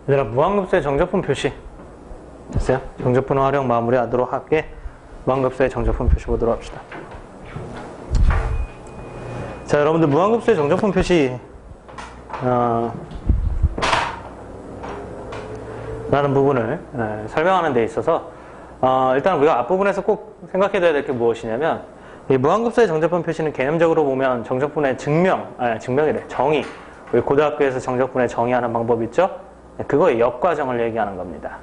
얘들아, 무한급수의 정적분 표시 됐어요? 정적분을 활용 마무리하도록 할게. 무한급수의 정적분 표시 보도록 합시다. 자, 여러분들 무한급수의 정적분 표시 라는 부분을 설명하는 데 있어서 일단 우리가 앞부분에서 꼭 생각해둬야 될 게 무엇이냐면, 이 무한급수의 정적분 표시는 개념적으로 보면 정적분의 증명이래. 정의. 우리 고등학교에서 정적분의 정의하는 방법 있죠? 그거의 역과정을 얘기하는 겁니다.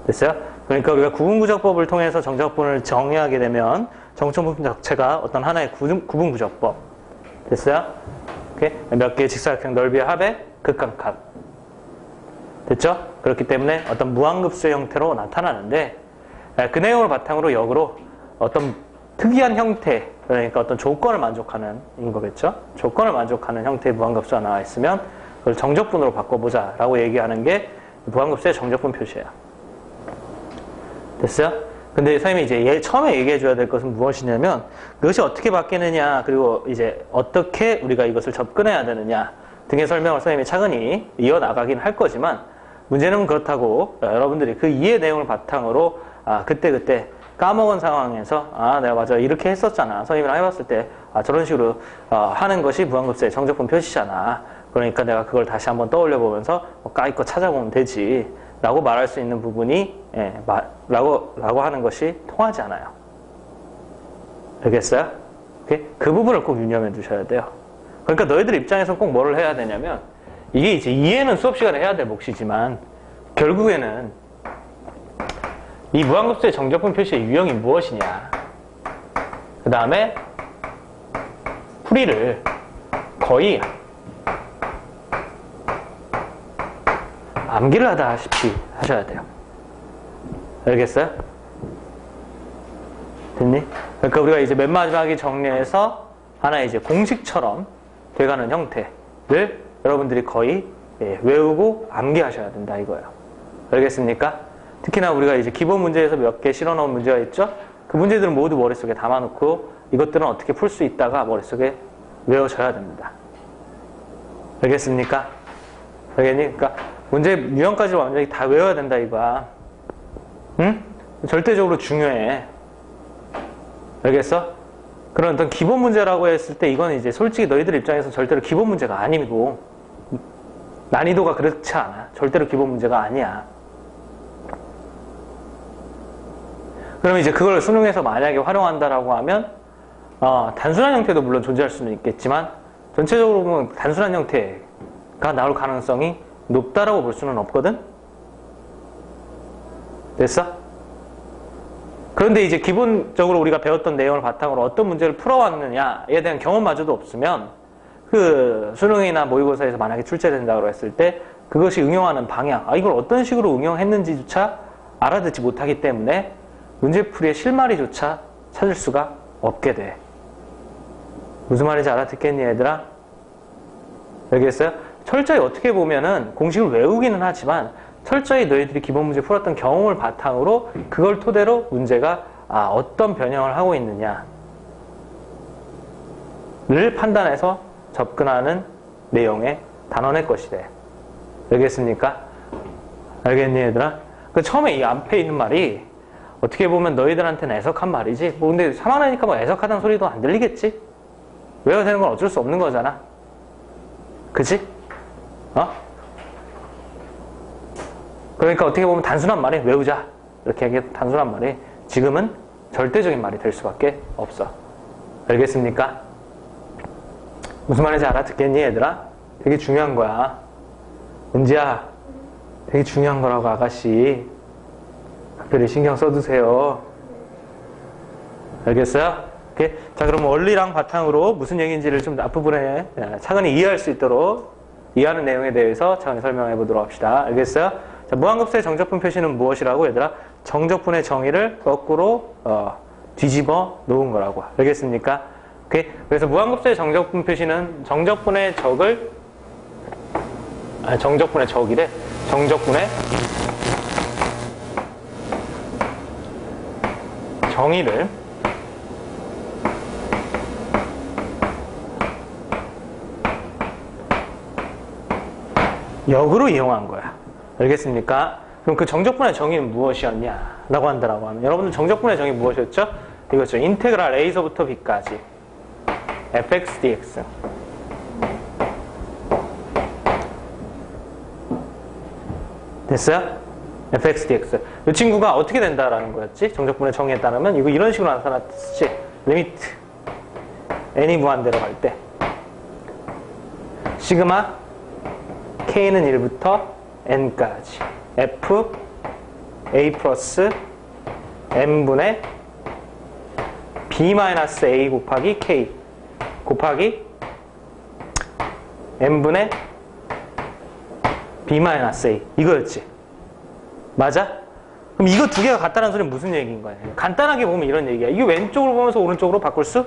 됐어요? 그러니까 우리가 구분구적법을 통해서 정적분을 정의하게 되면 정적분 자체가 어떤 하나의 구분구적법. 됐어요? 오케이? 몇 개의 직사각형 넓이의 합의 극한값. 됐죠? 그렇기 때문에 어떤 무한급수의 형태로 나타나는데, 그 내용을 바탕으로 역으로 어떤 특이한 형태, 그러니까 어떤 조건을 만족하는 인 거겠죠? 조건을 만족하는 형태의 무한급수가 나와 있으면 그걸 정적분으로 바꿔보자 라고 얘기하는 게 무한급수의 정적분 표시예요. 됐어요? 근데 선생님이 이제 처음에 얘기해 줘야 될 것은 무엇이냐면, 그것이 어떻게 바뀌느냐, 그리고 이제 어떻게 우리가 이것을 접근해야 되느냐 등의 설명을 선생님이 차근히 이어나가긴 할 거지만, 문제는 그렇다고 여러분들이 그 이해 내용을 바탕으로 그때 까먹은 상황에서 내가 맞아 이렇게 했었잖아, 선생님이랑 해봤을 때 저런 식으로 하는 것이 무한급수의 정적분 표시잖아, 그러니까 내가 그걸 다시 한번 떠올려 보면서 까이거 찾아보면 되지 라고 말할 수 있는 부분이 라고 하는 것이 통하지 않아요. 알겠어요? 오케이? 그 부분을 꼭 유념해 두셔야 돼요. 그러니까 너희들 입장에서 꼭 뭐를 해야 되냐면, 이게 이제 이해는 수업 시간에 해야 될 몫이지만 결국에는 이 무한급수의 정적분 표시의 유형이 무엇이냐, 그 다음에 풀이를 거의 암기를 하다시피 하셔야 돼요. 알겠어요? 됐니? 그러니까 우리가 이제 맨 마지막에 정리해서 하나의 이제 공식처럼 돼가는 형태를 여러분들이 거의 외우고 암기하셔야 된다 이거예요. 알겠습니까? 특히나 우리가 이제 기본 문제에서 몇 개 실어 넣은 문제가 있죠? 그 문제들은 모두 머릿속에 담아놓고 이것들은 어떻게 풀 수 있다가 머릿속에 외워져야 됩니다. 알겠습니까? 알겠니? 그러니까 문제 유형까지 완전히 다 외워야 된다 이거야. 응? 절대적으로 중요해. 알겠어? 그런 어떤 기본 문제라고 했을 때 이건 이제 솔직히 너희들 입장에서 절대로 기본 문제가 아니고 난이도가 그렇지 않아. 절대로 기본 문제가 아니야. 그러면 이제 그걸 수능에서 만약에 활용한다라고 하면 단순한 형태도 물론 존재할 수는 있겠지만 전체적으로 보면 단순한 형태가 나올 가능성이 높다라고 볼 수는 없거든? 됐어? 그런데 이제 기본적으로 우리가 배웠던 내용을 바탕으로 어떤 문제를 풀어왔느냐에 대한 경험마저도 없으면 그 수능이나 모의고사에서 만약에 출제된다고 했을 때 그것이 응용하는 방향, 이걸 어떤 식으로 응용했는지조차 알아듣지 못하기 때문에 문제풀이의 실마리조차 찾을 수가 없게 돼. 무슨 말인지 알아듣겠니 얘들아? 알겠어요? 철저히 어떻게 보면은 공식을 외우기는 하지만 철저히 너희들이 기본 문제 풀었던 경험을 바탕으로 그걸 토대로 문제가 어떤 변형을 하고 있느냐를 판단해서 접근하는 내용의 단원의 것이래. 알겠습니까? 알겠니 얘들아? 그 처음에 이 앞에 있는 말이 어떻게 보면 너희들한테는 애석한 말이지, 근데 3학년이니까 뭐 애석하다는 소리도 안 들리겠지? 외워야 되는 건 어쩔 수 없는 거잖아. 그치? 그러니까 어떻게 보면 단순한 말이 외우자 이렇게 얘기해도 단순한 말이 지금은 절대적인 말이 될 수밖에 없어. 알겠습니까? 무슨 말인지 알아듣겠니 얘들아? 되게 중요한 거야. 은지야, 되게 중요한 거라고 아가씨. 특별히 신경 써두세요. 알겠어요? 오케이? 자, 그럼 원리랑 바탕으로 무슨 얘기인지를 좀 앞부분에 차근히 이해할 수 있도록 이해하는 내용에 대해서 차근히 설명해 보도록 합시다. 알겠어요? 자, 무한급수의 정적분 표시는 무엇이라고 얘들아? 정적분의 정의를 거꾸로 뒤집어 놓은 거라고. 알겠습니까? 오케이? 그래서 무한급수의 정적분 표시는 정적분의 적을 정적분의 적이래. 정적분의 정의를 역으로 이용한 거야. 알겠습니까? 그럼 그 정적분의 정의는 무엇이었냐? 라고 한다라고 하면 여러분들 정적분의 정의 무엇이었죠? 이거죠. 인테그랄 a서부터 b까지 fx dx. 됐어요? fx dx. 이 친구가 어떻게 된다라는 거였지? 정적분의 정의에 따르면 이거 이런 식으로 나타났지. 리미트 n이 무한대로 갈 때 시그마 k는 1부터 n까지 f a 플러스 n분의 b 마이너스 a 곱하기 k 곱하기 n분의 b 마이너스 a 이거였지. 맞아? 그럼 이거 두 개가 같다는 소리는 무슨 얘기인 거야? 간단하게 보면 이런 얘기야. 이게 왼쪽으로 보면서 오른쪽으로 바꿀 수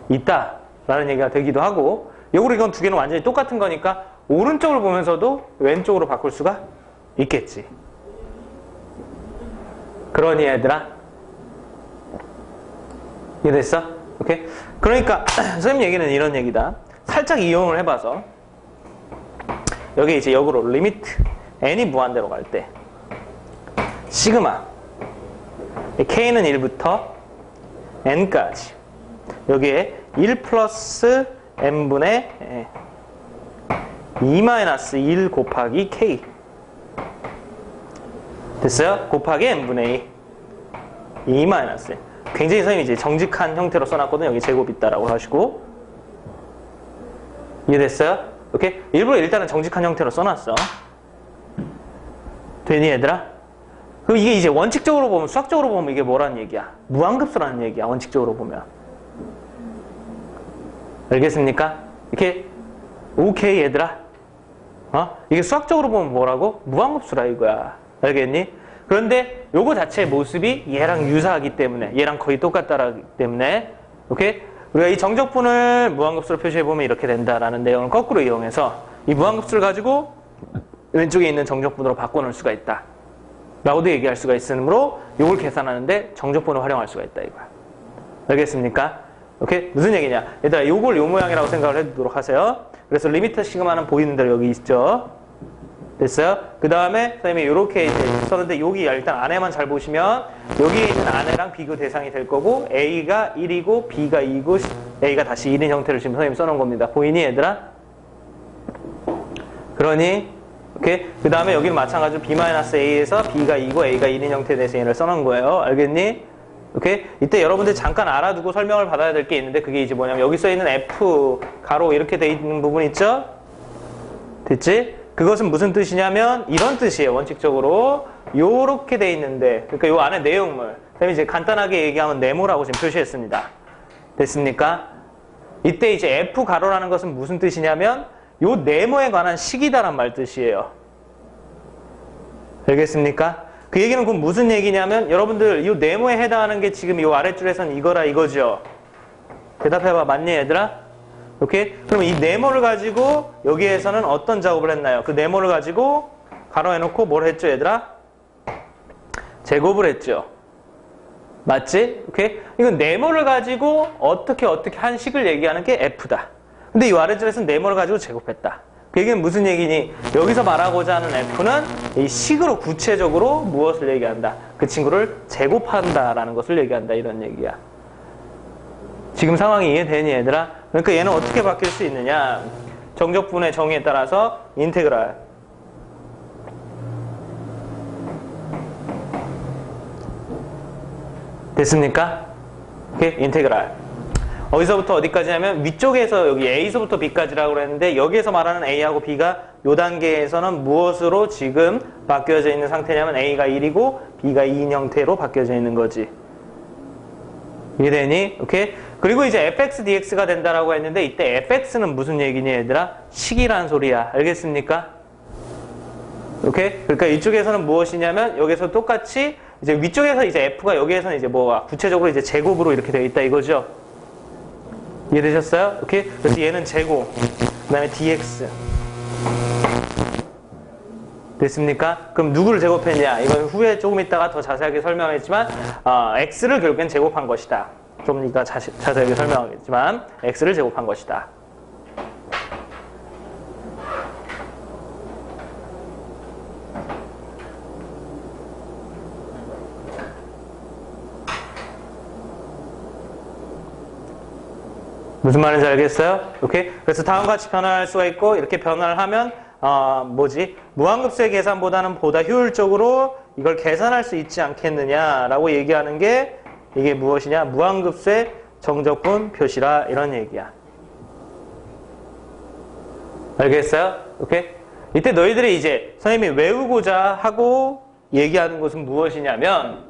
있다 라는 얘기가 되기도 하고, 역으로 이건 두 개는 완전히 똑같은 거니까 오른쪽을 보면서도 왼쪽으로 바꿀 수가 있겠지. 그러니 얘들아, 이해됐어? 오케이? 그러니까 선생님 얘기는 이런 얘기다. 살짝 이용을 해봐서 여기 이제 역으로 리미트 n이 무한대로 갈 때 시그마 k는 1부터 n까지 여기에 1 플러스 n분의 2-1 곱하기 k 됐어요? 곱하기 n분의 2 2-1 굉장히 선생님이 이제 정직한 형태로 써놨거든요. 여기 제곱 있다라고 하시고 이해됐어요? 오케이? 일부러 일단은 정직한 형태로 써놨어. 되니 얘들아? 그럼 이게 이제 원칙적으로 보면, 수학적으로 보면 이게 뭐라는 얘기야? 무한급수라는 얘기야. 원칙적으로 보면. 알겠습니까? 이렇게 오케이 얘들아? 이게 수학적으로 보면 뭐라고? 무한급수라 이거야. 알겠니? 그런데 요거 자체의 모습이 얘랑 유사하기 때문에, 얘랑 거의 똑같다라기 때문에, 오케이? 우리가 이 정적분을 무한급수로 표시해보면 이렇게 된다라는 내용을 거꾸로 이용해서 이 무한급수를 가지고 왼쪽에 있는 정적분으로 바꿔놓을 수가 있다 라고도 얘기할 수가 있으므로 요걸 계산하는데 정적분을 활용할 수가 있다 이거야. 알겠습니까? 오케이? 무슨 얘기냐? 얘들아 요걸 요 모양이라고 생각을 해두도록 하세요. 그래서 리미트 시그마는 보이는 대로 여기 있죠. 됐어요? 그 다음에 선생님이 요렇게 썼는데 여기 일단 안에만 잘 보시면 여기에 있는 안에랑 비교 대상이 될 거고 A가 1이고 B가 2고 A가 다시 1인 형태를 지금 선생님이 써놓은 겁니다. 보이니 얘들아? 그러니 오케이? 그 다음에 여기는 마찬가지로 B-A에서 B가 2고 A가 1인 형태에 대해서 얘를 써놓은 거예요. 알겠니? 오케이? 이때 여러분들 잠깐 알아두고 설명을 받아야 될 게 있는데 그게 이제 뭐냐면 여기 써있는 F 가로 이렇게 돼 있는 부분 있죠? 됐지? 그것은 무슨 뜻이냐면 이런 뜻이에요. 원칙적으로 요렇게 돼 있는데 그러니까 요 안에 내용물 선생님이 이제 간단하게 얘기하면 네모라고 지금 표시했습니다. 됐습니까? 이때 이제 F 가로라는 것은 무슨 뜻이냐면 요 네모에 관한 식이다란 말 뜻이에요. 알겠습니까? 그 얘기는 그럼 무슨 얘기냐면 여러분들 요 네모에 해당하는 게 지금 요 아랫줄에서는 이거라 이거죠. 대답해봐. 맞니 얘들아? 오케이? 그럼 이 네모를 가지고 여기에서는 어떤 작업을 했나요? 그 네모를 가지고 가로해놓고 뭘 했죠 얘들아? 제곱을 했죠. 맞지? 오케이? 이건 네모를 가지고 어떻게 한 식을 얘기하는 게 F다. 근데 이 아래줄에서는 네모를 가지고 제곱했다. 그 얘기는 무슨 얘기니? 여기서 말하고자 하는 F는 이 식으로 구체적으로 무엇을 얘기한다? 그 친구를 제곱한다라는 것을 얘기한다. 이런 얘기야. 지금 상황이 이해되니 얘들아? 그러니까 얘는 어떻게 바뀔 수 있느냐? 정적분의 정의에 따라서 인테그랄 됐습니까? 오케이? 인테그랄 어디서부터 어디까지 하면 위쪽에서 여기 A서부터 B까지라고 그랬는데 여기에서 말하는 A하고 B가 요 단계에서는 무엇으로 지금 바뀌어져 있는 상태냐면 A가 1이고 B가 2인 형태로 바뀌어져 있는 거지. 이해되니? 오케이? 그리고 이제 fx dx가 된다라고 했는데 이때 fx는 무슨 얘기니 얘들아? 식이란 소리야. 알겠습니까? 오케이? 그러니까 이쪽에서는 무엇이냐면 여기서 똑같이 이제 위쪽에서 이제 f가 여기에서는 이제 뭐가 구체적으로 이제 제곱으로 이렇게 되어 있다 이거죠. 이해되셨어요? 오케이? 그래서 얘는 제곱, 그 다음에 dx. 됐습니까? 그럼 누구를 제곱했냐? 이건 후에 조금 있다가 더 자세하게 설명했지만 x를 결국엔 제곱한 것이다. 좀 이따 자세하게 설명하겠지만 x를 제곱한 것이다. 무슨 말인지 알겠어요? 오케이? 그래서 다음과 같이 변화할 수가 있고, 이렇게 변화를 하면, 무한급수의 계산보다는 보다 효율적으로 이걸 계산할 수 있지 않겠느냐라고 얘기하는 게, 이게 무엇이냐? 무한급수의 정적분 표시라, 이런 얘기야. 알겠어요? 오케이? 이때 너희들이 이제 선생님이 외우고자 하고 얘기하는 것은 무엇이냐면,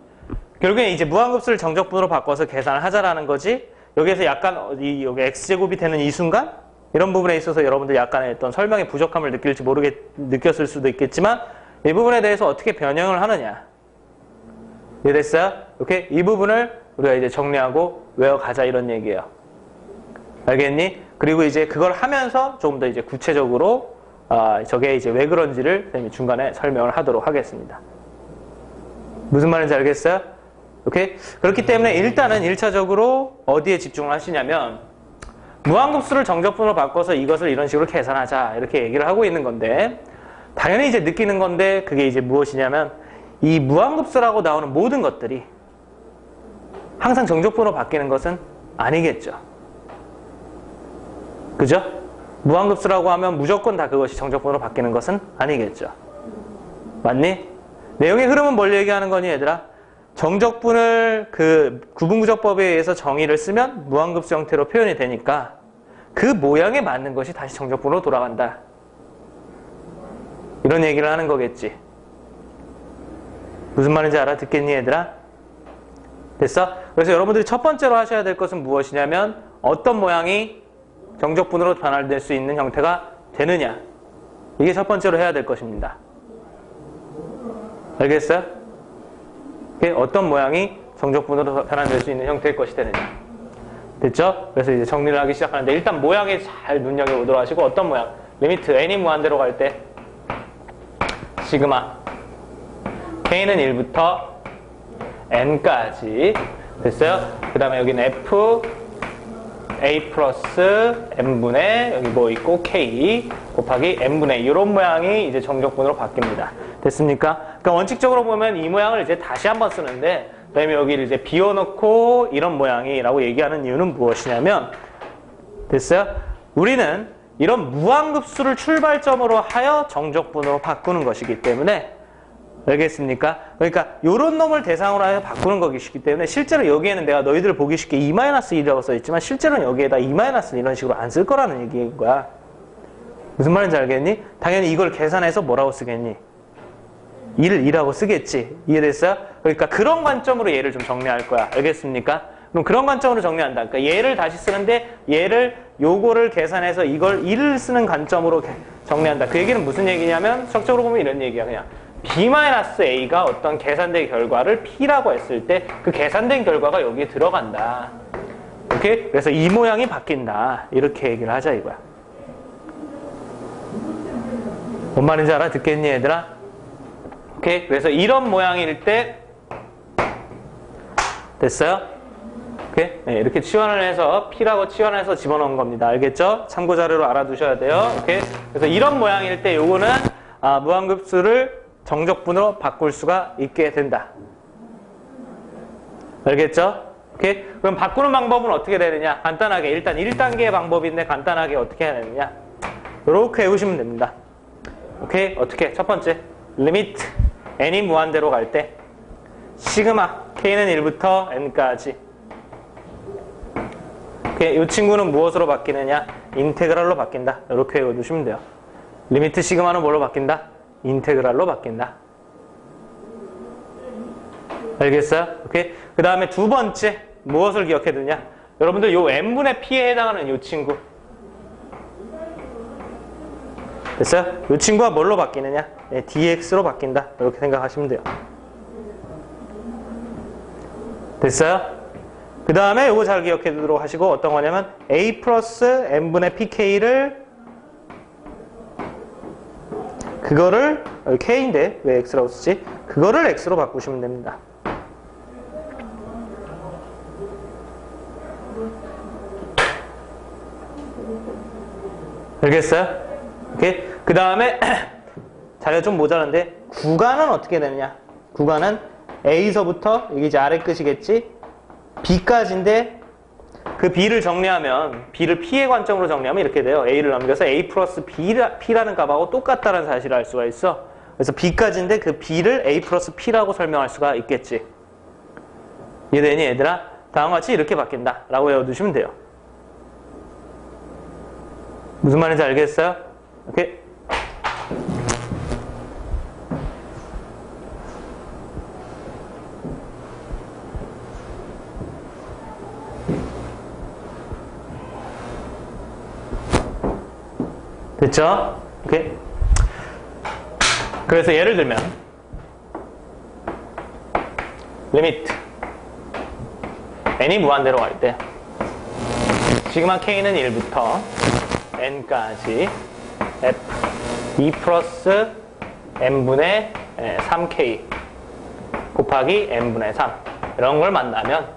결국엔 이제 무한급수를 정적분으로 바꿔서 계산을 하자라는 거지. 여기에서 약간 여기 x제곱이 되는 이 순간 이런 부분에 있어서 여러분들 약간의 어떤 설명의 부족함을 느꼈을 수도 있겠지만, 이 부분에 대해서 어떻게 변형을 하느냐. 이해됐어요? 오케이? 이 부분을 우리가 이제 정리하고 외워가자, 이런 얘기예요. 알겠니? 그리고 이제 그걸 하면서 조금 더 이제 구체적으로 저게 이제 왜 그런지를 선생님이 중간에 설명을 하도록 하겠습니다. 무슨 말인지 알겠어요? 오케이? 그렇기 때문에 일단은 1차적으로 어디에 집중을 하시냐면, 무한급수를 정적분으로 바꿔서 이것을 이런 식으로 계산하자, 이렇게 얘기를 하고 있는 건데, 당연히 이제 느끼는 건데, 그게 이제 무엇이냐면, 이 무한급수라고 나오는 모든 것들이 항상 정적분으로 바뀌는 것은 아니겠죠. 그죠? 무한급수라고 하면 무조건 다 그것이 정적분으로 바뀌는 것은 아니겠죠. 맞니? 내용의 흐름은 뭘 얘기하는 거니, 얘들아? 정적분을 그 구분구적법에 의해서 정의를 쓰면 무한급수 형태로 표현이 되니까 그 모양에 맞는 것이 다시 정적분으로 돌아간다. 이런 얘기를 하는 거겠지. 무슨 말인지 알아듣겠니, 얘들아? 됐어? 그래서 여러분들이 첫 번째로 하셔야 될 것은 무엇이냐면, 어떤 모양이 정적분으로 변화될 수 있는 형태가 되느냐. 이게 첫 번째로 해야 될 것입니다. 알겠어요? 어떤 모양이 정적분으로 변환될 수 있는 형태의 것이 되느냐. 됐죠? 그래서 이제 정리를 하기 시작하는데, 일단 모양에 잘 눈여겨보도록 하시고, 어떤 모양? 리미트 n이 무한대로 갈 때 시그마 k는 1부터 n까지. 됐어요? 그 다음에 여기는 f a 플러스 n분의 여기 뭐 있고 k 곱하기 n분의 이런 모양이 이제 정적분으로 바뀝니다. 됐습니까? 그러니까 원칙적으로 보면 이 모양을 이제 다시 한번 쓰는데, 그 다음에 여기를 이제 비워놓고 이런 모양이라고 얘기하는 이유는 무엇이냐면, 됐어요? 우리는 이런 무한급수를 출발점으로 하여 정적분으로 바꾸는 것이기 때문에, 알겠습니까? 그러니까 이런 놈을 대상으로 해서 바꾸는 것이기 때문에, 실제로 여기에는 내가 너희들 보기 쉽게 2-1이라고 써있지만 실제로는 여기에다 2- 이런 식으로 안 쓸 거라는 얘기인 거야. 무슨 말인지 알겠니? 당연히 이걸 계산해서 뭐라고 쓰겠니? 1을 2라고 쓰겠지. 이해됐어요? 그러니까 그런 관점으로 얘를 좀 정리할 거야. 알겠습니까? 그럼 그런 관점으로 정리한다. 그러니까 얘를 다시 쓰는데, 요거를 계산해서 이걸 1을 쓰는 관점으로 정리한다. 그 얘기는 무슨 얘기냐면, 적적으로 보면 이런 얘기야. 그냥 b-a가 어떤 계산된 결과를 p라고 했을 때 그 계산된 결과가 여기에 들어간다. 오케이? 그래서 이 모양이 바뀐다. 이렇게 얘기를 하자 이거야. 뭔 말인지 알아듣겠니, 얘들아? 오케이? 그래서 이런 모양일 때 됐어요? 오케이? 네, 이렇게 치환을 해서 p라고 치환해서 집어넣은 겁니다. 알겠죠? 참고 자료로 알아두셔야 돼요. 오케이? 그래서 이런 모양일 때 요거는 무한급수를 정적분으로 바꿀 수가 있게 된다. 알겠죠? 오케이? 그럼 바꾸는 방법은 어떻게 되느냐? 간단하게 일단 1단계의 방법인데 간단하게 어떻게 해야 되느냐? 이렇게 외우시면 됩니다. 오케이? 어떻게? 첫 번째 리미트 n이 무한대로 갈 때 시그마 k는 1부터 n까지. 오케이? 이 친구는 무엇으로 바뀌느냐? 인테그랄로 바뀐다. 이렇게 외워두시면 돼요. 리미트 시그마는 뭘로 바뀐다? 인테그랄로 바뀐다. 알겠어요? 오케이? 그 다음에 두 번째 무엇을 기억해 두냐? 여러분들 요 n분의 p에 해당하는 요 친구. 됐어요? 요 친구가 뭘로 바뀌느냐? 네, dx로 바뀐다. 이렇게 생각하시면 돼요. 됐어요? 그 다음에 요거 잘 기억해 두도록 하시고, 어떤 거냐면 a 플러스 n분의 pk를 그거를 k인데 왜 x라고 쓰지? 그거를 x로 바꾸시면 됩니다. 알겠어요? 오케이? 그 다음에 자료가 좀 모자란데 구간은 어떻게 되느냐? 구간은 A서부터 이게 이제 아래 끝이겠지? B까지인데 그 B를 정리하면, B를 P의 관점으로 정리하면 이렇게 돼요. A를 넘겨서 A 플러스 P라는 값하고 똑같다는 사실을 알 수가 있어. 그래서 B까지인데 그 B를 A 플러스 P라고 설명할 수가 있겠지. 이해되니 얘들아? 다음과 같이 이렇게 바뀐다 라고 외워두시면 돼요. 무슨 말인지 알겠어요? 오케이. 됐죠? 오케이. 그래서 예를 들면 리미트 n이 무한대로 갈 때 시그마 k는 1부터 n까지 f 2 플러스 n분의 3k 곱하기 n분의 3 이런 걸 만나면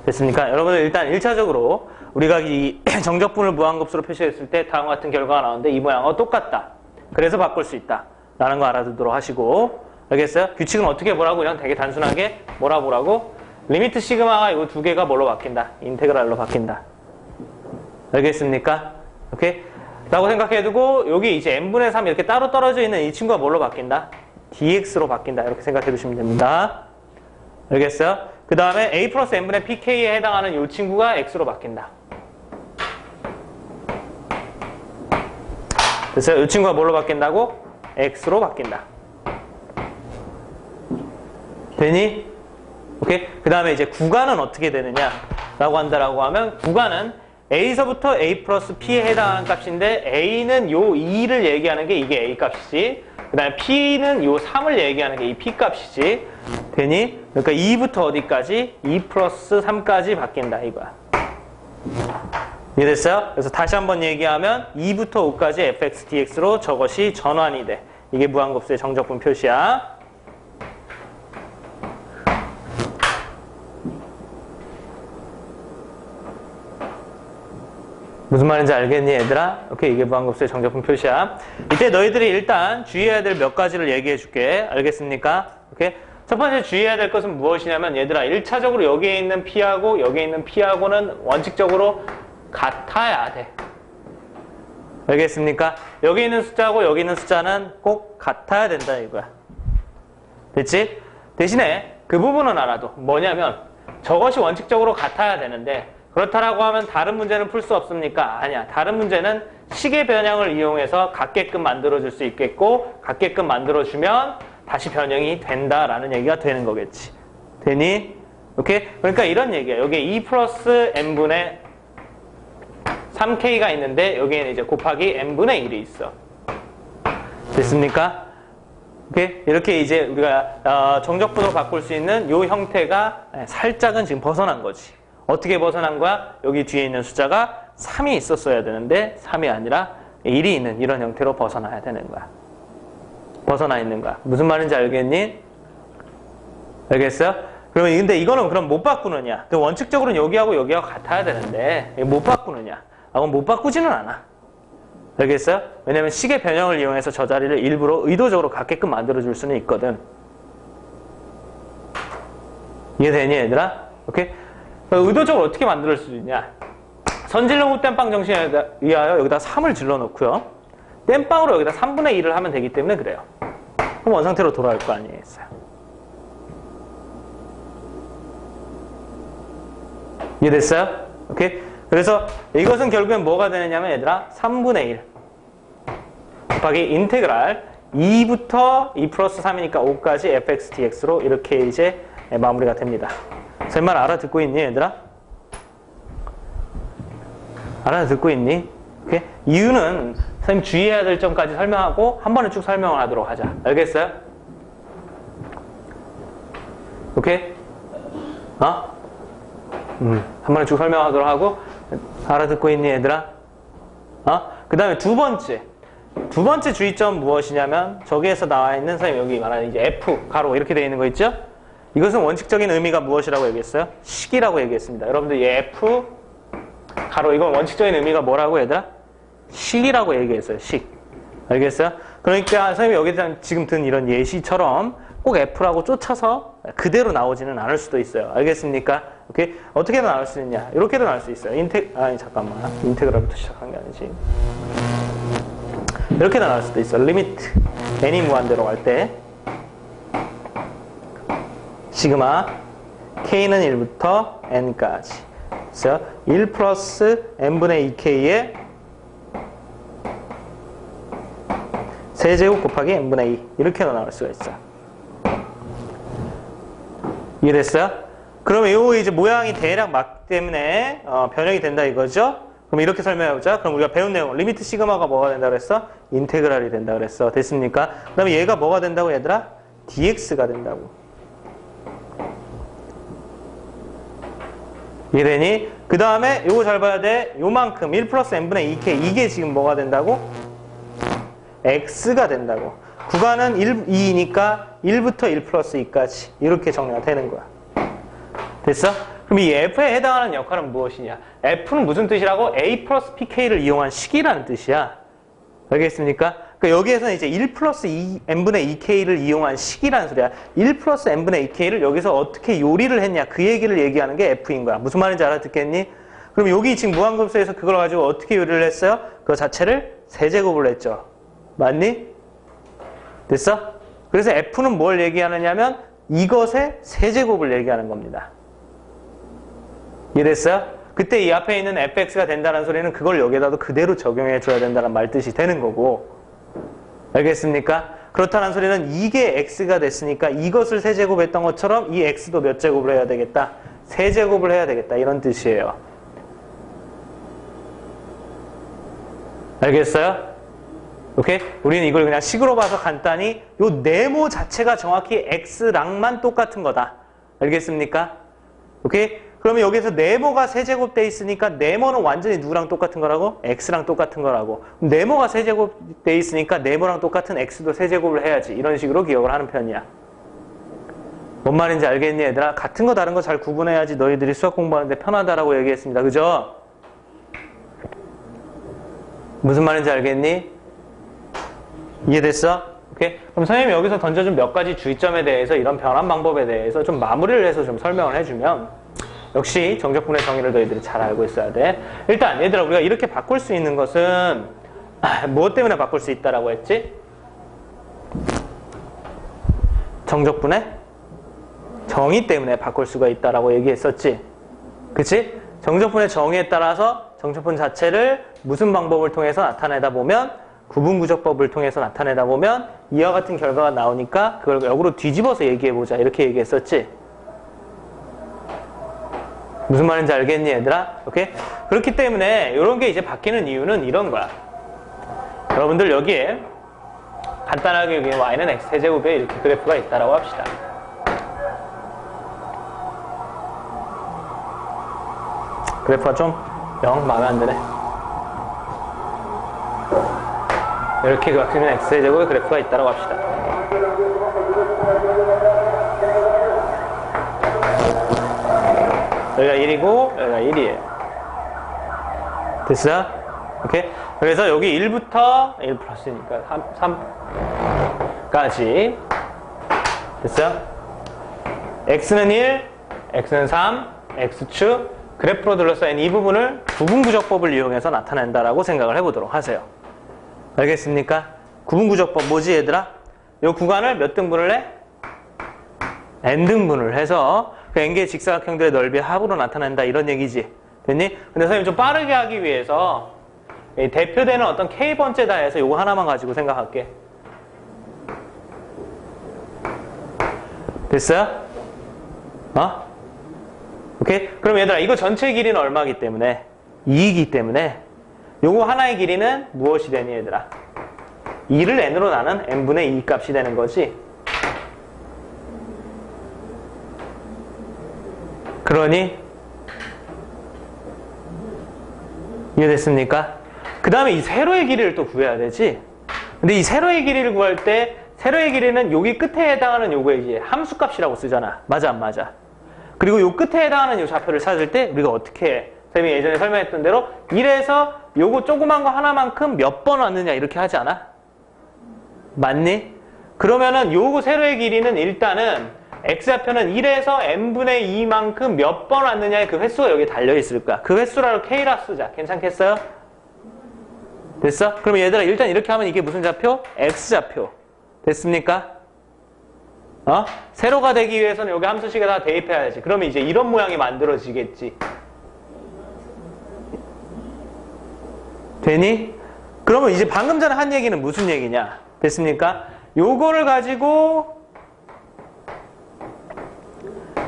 됐습니까? 여러분들 일단 1차적으로 우리가 이 정적분을 무한급수로 표시했을 때 다음과 같은 결과가 나오는데 이 모양하고 똑같다. 그래서 바꿀 수 있다. 라는 거 알아두도록 하시고 알겠어요? 규칙은 어떻게 보라고? 그냥 되게 단순하게 뭐라 보라고? 리미트 시그마가 이 두 개가 뭘로 바뀐다? 인테그랄로 바뀐다. 알겠습니까? 오케이? 라고 생각해두고 여기 이제 n분의 3 이렇게 따로 떨어져 있는 이 친구가 뭘로 바뀐다? dx로 바뀐다. 이렇게 생각해 두시면 됩니다. 알겠어요? 그 다음에 a 플러스 n분의 pk에 해당하는 이 친구가 x로 바뀐다. 됐어요? 이 친구가 뭘로 바뀐다고? x로 바뀐다. 되니? 오케이? 그 다음에 이제 구간은 어떻게 되느냐? 라고 한다라고 하면 구간은 a서부터 a 플러스 p에 해당하는 값인데 a는 요 2를 얘기하는 게 이게 a 값이지. 그 다음에 p는 요 3을 얘기하는 게 이 p 값이지. 되니? 그러니까 2부터 어디까지? 2 플러스 3까지 바뀐다 이거야. 이해됐어요? 그래서 다시 한번 얘기하면 2부터 5까지 fx dx로 저것이 전환이 돼. 이게 무한급수의 정적분 표시야. 무슨 말인지 알겠니 얘들아? 오케이, 이게 무한급수의 정적분 표시야. 이때 너희들이 일단 주의해야 될 몇 가지를 얘기해 줄게. 알겠습니까? 오케이. 첫 번째 주의해야 될 것은 무엇이냐면 얘들아 1차적으로 여기에 있는 P하고 여기에 있는 P하고는 원칙적으로 같아야 돼. 알겠습니까? 여기 있는 숫자하고 여기 있는 숫자는 꼭 같아야 된다 이거야. 됐지? 대신에 그 부분은 알아도 뭐냐면 저것이 원칙적으로 같아야 되는데 그렇다라고 하면 다른 문제는 풀 수 없습니까? 아니야. 다른 문제는 식의 변형을 이용해서 같게끔 만들어줄 수 있겠고 같게끔 만들어주면 다시 변형이 된다라는 얘기가 되는 거겠지. 되니? 오케이? 그러니까 이런 얘기야. 여기에 2 플러스 n분의 3k가 있는데 여기에는 이제 곱하기 n분의 1이 있어. 됐습니까? 오케이? 이렇게 이제 우리가 정적분으로 바꿀 수 있는 이 형태가 살짝은 지금 벗어난 거지. 어떻게 벗어난 거야? 여기 뒤에 있는 숫자가 3이 있었어야 되는데 3이 아니라 1이 있는 이런 형태로 벗어나야 되는 거야. 벗어나 있는 거야. 무슨 말인지 알겠니? 알겠어요? 그러면 근데 이거는 그럼 못 바꾸느냐? 원칙적으로는 여기하고 여기하고 같아야 되는데 못 바꾸느냐? 그럼 못 바꾸지는 않아. 알겠어요? 왜냐면 식의 변형을 이용해서 저 자리를 일부러 의도적으로 같게끔 만들어줄 수는 있거든. 이해되니 얘들아? 오케이? 의도적으로 어떻게 만들 수 있냐? 선질러 후 땜빵 정신에 의하여 여기다 3을 질러 놓고요. 땜빵으로 여기다 3분의 1을 하면 되기 때문에 그래요. 그럼 원상태로 돌아올 거 아니겠어요? 이해됐어요? 오케이? 그래서 이것은 결국엔 뭐가 되느냐면 얘들아 3분의 1 곱하기 인테그랄 2부터 2 플러스 3이니까 5까지 fx dx로 이렇게 이제 마무리가 됩니다. 제 말 알아듣고 있니 얘들아? 알아듣고 있니? 오케이? 이유는 선생님 주의해야 될 점까지 설명하고 한 번에 쭉 설명을 하도록 하자. 알겠어요? 오케이? 한 번에 쭉 설명하도록 하고 알아듣고 있니 얘들아? 그 다음에 두 번째 주의점 무엇이냐면 저기에서 나와 있는 선생님 여기 말하는 이제 F 가로 이렇게 되어 있는 거 있죠? 이것은 원칙적인 의미가 무엇이라고 얘기했어요? 식이라고 얘기했습니다. 여러분들 이 F 가로 이건 원칙적인 의미가 뭐라고 얘들아? 식이라고 얘기했어요. 식. 알겠어요? 그러니까 선생님이 여기다 지금 든 이런 예시처럼 꼭 F라고 쫓아서 그대로 나오지는 않을 수도 있어요. 알겠습니까? 오케이? 어떻게도 나올 수 있냐? 이렇게도 나올 수 있어요. 잠깐만. 인테그랄부터 시작한 게 아니지. 이렇게도 나올 수도 있어. 리미트 n이 무한대로 갈 때 시그마 k는 1부터 n까지. 그래서 1 플러스 n분의 2k의 세제곱 곱하기 n분의 2 이렇게도 나올 수가 있어. 이해됐어요? 그러면 요 이제 모양이 대략 맞기 때문에 변형이 된다 이거죠? 그럼 이렇게 설명해보자. 그럼 우리가 배운 내용 리미트 시그마가 뭐가 된다 그랬어? 인테그랄이 된다 그랬어. 됐습니까? 그 다음에 얘가 뭐가 된다고 얘들아? dx가 된다고. 이해되니? 그 다음에 요거 잘 봐야 돼. 요만큼 1 플러스 n분의 2k 이게 지금 뭐가 된다고? x가 된다고. 구간은 2이니까 1부터 1 플러스 2까지 이렇게 정리가 되는 거야. 됐어? 그럼 이 f에 해당하는 역할은 무엇이냐? f는 무슨 뜻이라고? a 플러스 pk를 이용한 식이라는 뜻이야. 알겠습니까? 그러니까 여기에서는 이제 1 플러스 n분의 2k를 이용한 식이라는 소리야. 1 플러스 n분의 2k를 여기서 어떻게 요리를 했냐 그 얘기를 얘기하는 게 f인 거야. 무슨 말인지 알아듣겠니? 그럼 여기 지금 무한급수에서 그걸 가지고 어떻게 요리를 했어요? 그 자체를 세제곱을 했죠. 맞니? 됐어? 그래서 f는 뭘 얘기하느냐면 이것의 세제곱을 얘기하는 겁니다. 이해됐어요? 그때 이 앞에 있는 fx가 된다는 소리는 그걸 여기에다도 그대로 적용해 줘야 된다는 말뜻이 되는 거고. 알겠습니까? 그렇다는 소리는 이게 x가 됐으니까 이것을 세제곱했던 것처럼 이 x도 몇 제곱을 해야 되겠다? 세제곱을 해야 되겠다. 이런 뜻이에요. 알겠어요? 오케이? 우리는 이걸 그냥 식으로 봐서 간단히 요 네모 자체가 정확히 x랑만 똑같은 거다. 알겠습니까? 오케이? 그러면 여기서 네모가 세제곱돼 있으니까 네모는 완전히 누구랑 똑같은 거라고? x랑 똑같은 거라고. 네모가 세제곱돼 있으니까 네모랑 똑같은 x도 세제곱을 해야지. 이런 식으로 기억을 하는 편이야. 뭔 말인지 알겠니 얘들아? 같은 거 다른 거 잘 구분해야지 너희들이 수학 공부하는데 편하다라고 얘기했습니다. 그죠? 무슨 말인지 알겠니? 이해됐어? 오케이? 그럼 선생님이 여기서 던져준 몇 가지 주의점에 대해서 이런 변환 방법에 대해서 좀 마무리를 해서 좀 설명을 해주면 역시 정적분의 정의를 너희들이 잘 알고 있어야 돼. 일단 얘들아 우리가 이렇게 바꿀 수 있는 것은 무엇 때문에 바꿀 수 있다라고 했지? 정적분의 정의 때문에 바꿀 수가 있다라고 얘기했었지. 그치? 정적분의 정의에 따라서 정적분 자체를 무슨 방법을 통해서 나타내다 보면 구분구조법을 통해서 나타내다 보면 이와 같은 결과가 나오니까 그걸 역으로 뒤집어서 얘기해보자. 이렇게 얘기했었지. 무슨 말인지 알겠니 얘들아? 오케이? 그렇기 때문에 이런 게 이제 바뀌는 이유는 이런 거야. 여러분들 여기에 간단하게 여기 y는 x 세제곱에 이렇게 그래프가 있다라고 합시다. 그래프가 좀 영 마음에 안 드네. 이렇게 바뀌는 x 세제곱에 그래프가 있다라고 합시다. 여기가 1이고 여기가 1이에요. 됐어? 오케이? 그래서 여기 1부터 1 플러스니까 3까지 됐어요? x는 1, x는 3, x축 그래프로 둘러싸인 이 부분을 구분구조법을 이용해서 나타낸다라고 생각을 해보도록 하세요. 알겠습니까? 구분구조법 뭐지 얘들아? 이 구간을 몇 등분을 해? n등분을 해서 그 n개의 직사각형들의 넓이의 합으로 나타낸다 이런 얘기지. 됐니? 근데 선생님 좀 빠르게 하기 위해서 대표되는 어떤 k번째다 해서 이거 하나만 가지고 생각할게. 됐어요? 오케이? 그럼 얘들아 이거 전체 길이는 얼마이기 때문에? 2이기 때문에 요거 하나의 길이는 무엇이 되니 얘들아? 2를 n으로 나눈 n분의 2 값이 되는 거지. 그러니 이해됐습니까? 그 다음에 이 세로의 길이를 또 구해야 되지. 근데 이 세로의 길이를 구할 때 세로의 길이는 여기 끝에 해당하는 요거의 이제 함수값이라고 쓰잖아. 맞아 안 맞아? 그리고 요 끝에 해당하는 요 좌표를 찾을 때 우리가 어떻게 해? 선생님이 예전에 설명했던 대로 1에서 요거 조그만 거 하나만큼 몇 번 왔느냐 이렇게 하지 않아? 맞니? 그러면은 요거 세로의 길이는 일단은 x좌표는 1에서 n분의 2만큼 몇 번 왔느냐의 그 횟수가 여기 달려있을 거야. 그 횟수라고 k라 쓰자. 괜찮겠어요? 됐어? 그럼 얘들아 일단 이렇게 하면 이게 무슨 좌표? x좌표. 됐습니까? 세로가 되기 위해서는 여기 함수식에다가 대입해야지. 그러면 이제 이런 모양이 만들어지겠지. 되니? 그러면 이제 방금 전에 한 얘기는 무슨 얘기냐? 됐습니까? 요거를 가지고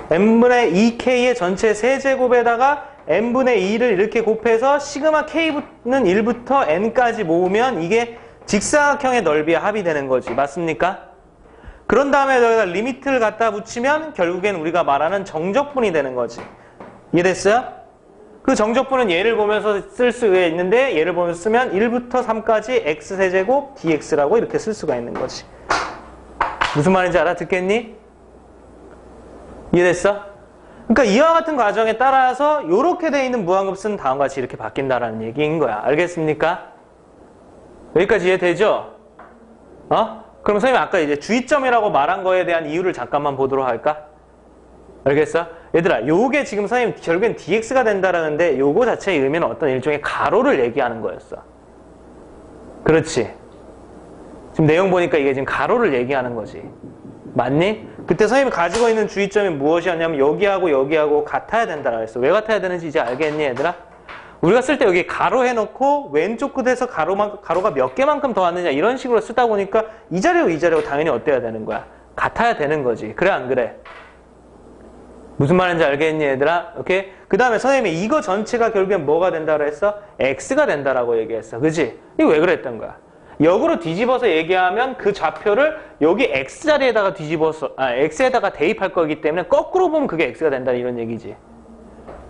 n분의 2k의 전체 세제곱에다가 n분의 2를 이렇게 곱해서 시그마 k는 1부터 n까지 모으면 이게 직사각형의 넓이의 합이 되는 거지. 맞습니까? 그런 다음에 여기다 리미트를 갖다 붙이면 결국엔 우리가 말하는 정적분이 되는 거지. 이해됐어요? 그 정적분은 얘를 보면서 쓸 수가 있는데 얘를 보면서 쓰면 1부터 3까지 x세제곱 dx라고 이렇게 쓸 수가 있는 거지. 무슨 말인지 알아듣겠니? 이해됐어? 그러니까 이와 같은 과정에 따라서 이렇게 돼 있는 무한급수는 다음과 같이 이렇게 바뀐다라는 얘기인 거야. 알겠습니까? 여기까지 이해되죠? 그럼 선생님이 아까 이제 주의점이라고 말한 거에 대한 이유를 잠깐만 보도록 할까? 알겠어? 얘들아, 요게 지금 선생님 결국엔 dx가 된다라는데 요거 자체의 의미는 어떤 일종의 가로를 얘기하는 거였어. 그렇지? 지금 내용 보니까 이게 지금 가로를 얘기하는 거지. 맞니? 그때 선생님이 가지고 있는 주의점이 무엇이었냐면 여기하고 여기하고 같아야 된다라고 했어. 왜 같아야 되는지 이제 알겠니, 얘들아? 우리가 쓸 때 여기 가로 해놓고 왼쪽 끝에서 가로가 몇 개만큼 더 왔느냐 이런 식으로 쓰다 보니까 이 자리하고 이 자리하고 당연히 어때야 되는 거야? 같아야 되는 거지. 그래 안 그래? 무슨 말인지 알겠니, 얘들아? 오케이? 그 다음에 선생님이 이거 전체가 결국엔 뭐가 된다고 했어? x가 된다라고 얘기했어. 그지? 이거 왜 그랬던 거야? 역으로 뒤집어서 얘기하면 그 좌표를 여기 x자리에다가 x에다가 대입할 거기 때문에 거꾸로 보면 그게 x가 된다 이런 얘기지.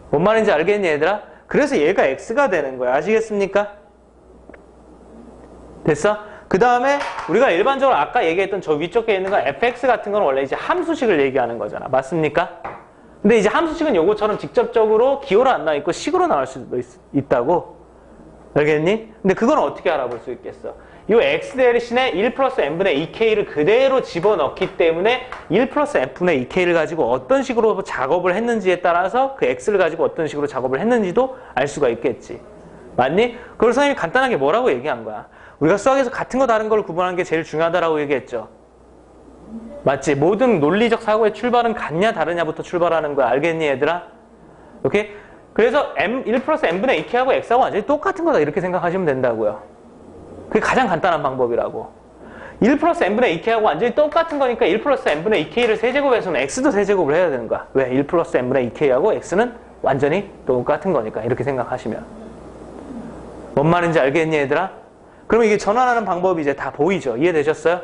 뭔 말인지 알겠니, 얘들아? 그래서 얘가 x가 되는 거야. 아시겠습니까? 됐어? 그 다음에 우리가 일반적으로 아까 얘기했던 저 위쪽에 있는 건 fx 같은 건 원래 이제 함수식을 얘기하는 거잖아. 맞습니까? 근데 이제 함수식은 요거처럼 직접적으로 기호로 안 나와 있고 식으로 나올 수도 있다고. 알겠니? 근데 그건 어떻게 알아볼 수 있겠어? 이 x 대신에 1 플러스 n분의 2k를 그대로 집어넣기 때문에 1 플러스 n분의 2k를 가지고 어떤 식으로 작업을 했는지에 따라서 그 x를 가지고 어떤 식으로 작업을 했는지도 알 수가 있겠지. 맞니? 그걸 선생님이 간단하게 뭐라고 얘기한 거야? 우리가 수학에서 같은 거 다른 걸 구분하는 게 제일 중요하다라고 얘기했죠. 맞지? 모든 논리적 사고의 출발은 같냐 다르냐부터 출발하는 거야. 알겠니, 얘들아? 오케이? 그래서 1 플러스 n분의 2k하고 x하고 완전히 똑같은 거다 이렇게 생각하시면 된다고요. 그게 가장 간단한 방법이라고. 1 플러스 n분의 2k하고 완전히 똑같은 거니까 1 플러스 n분의 2k를 세제곱해서는 x도 세제곱을 해야 되는 거야. 왜? 1 플러스 n분의 2k하고 x는 완전히 똑같은 거니까 이렇게 생각하시면. 뭔 말인지 알겠니, 얘들아? 그러면 이게 전환하는 방법이 이제 다 보이죠? 이해되셨어요?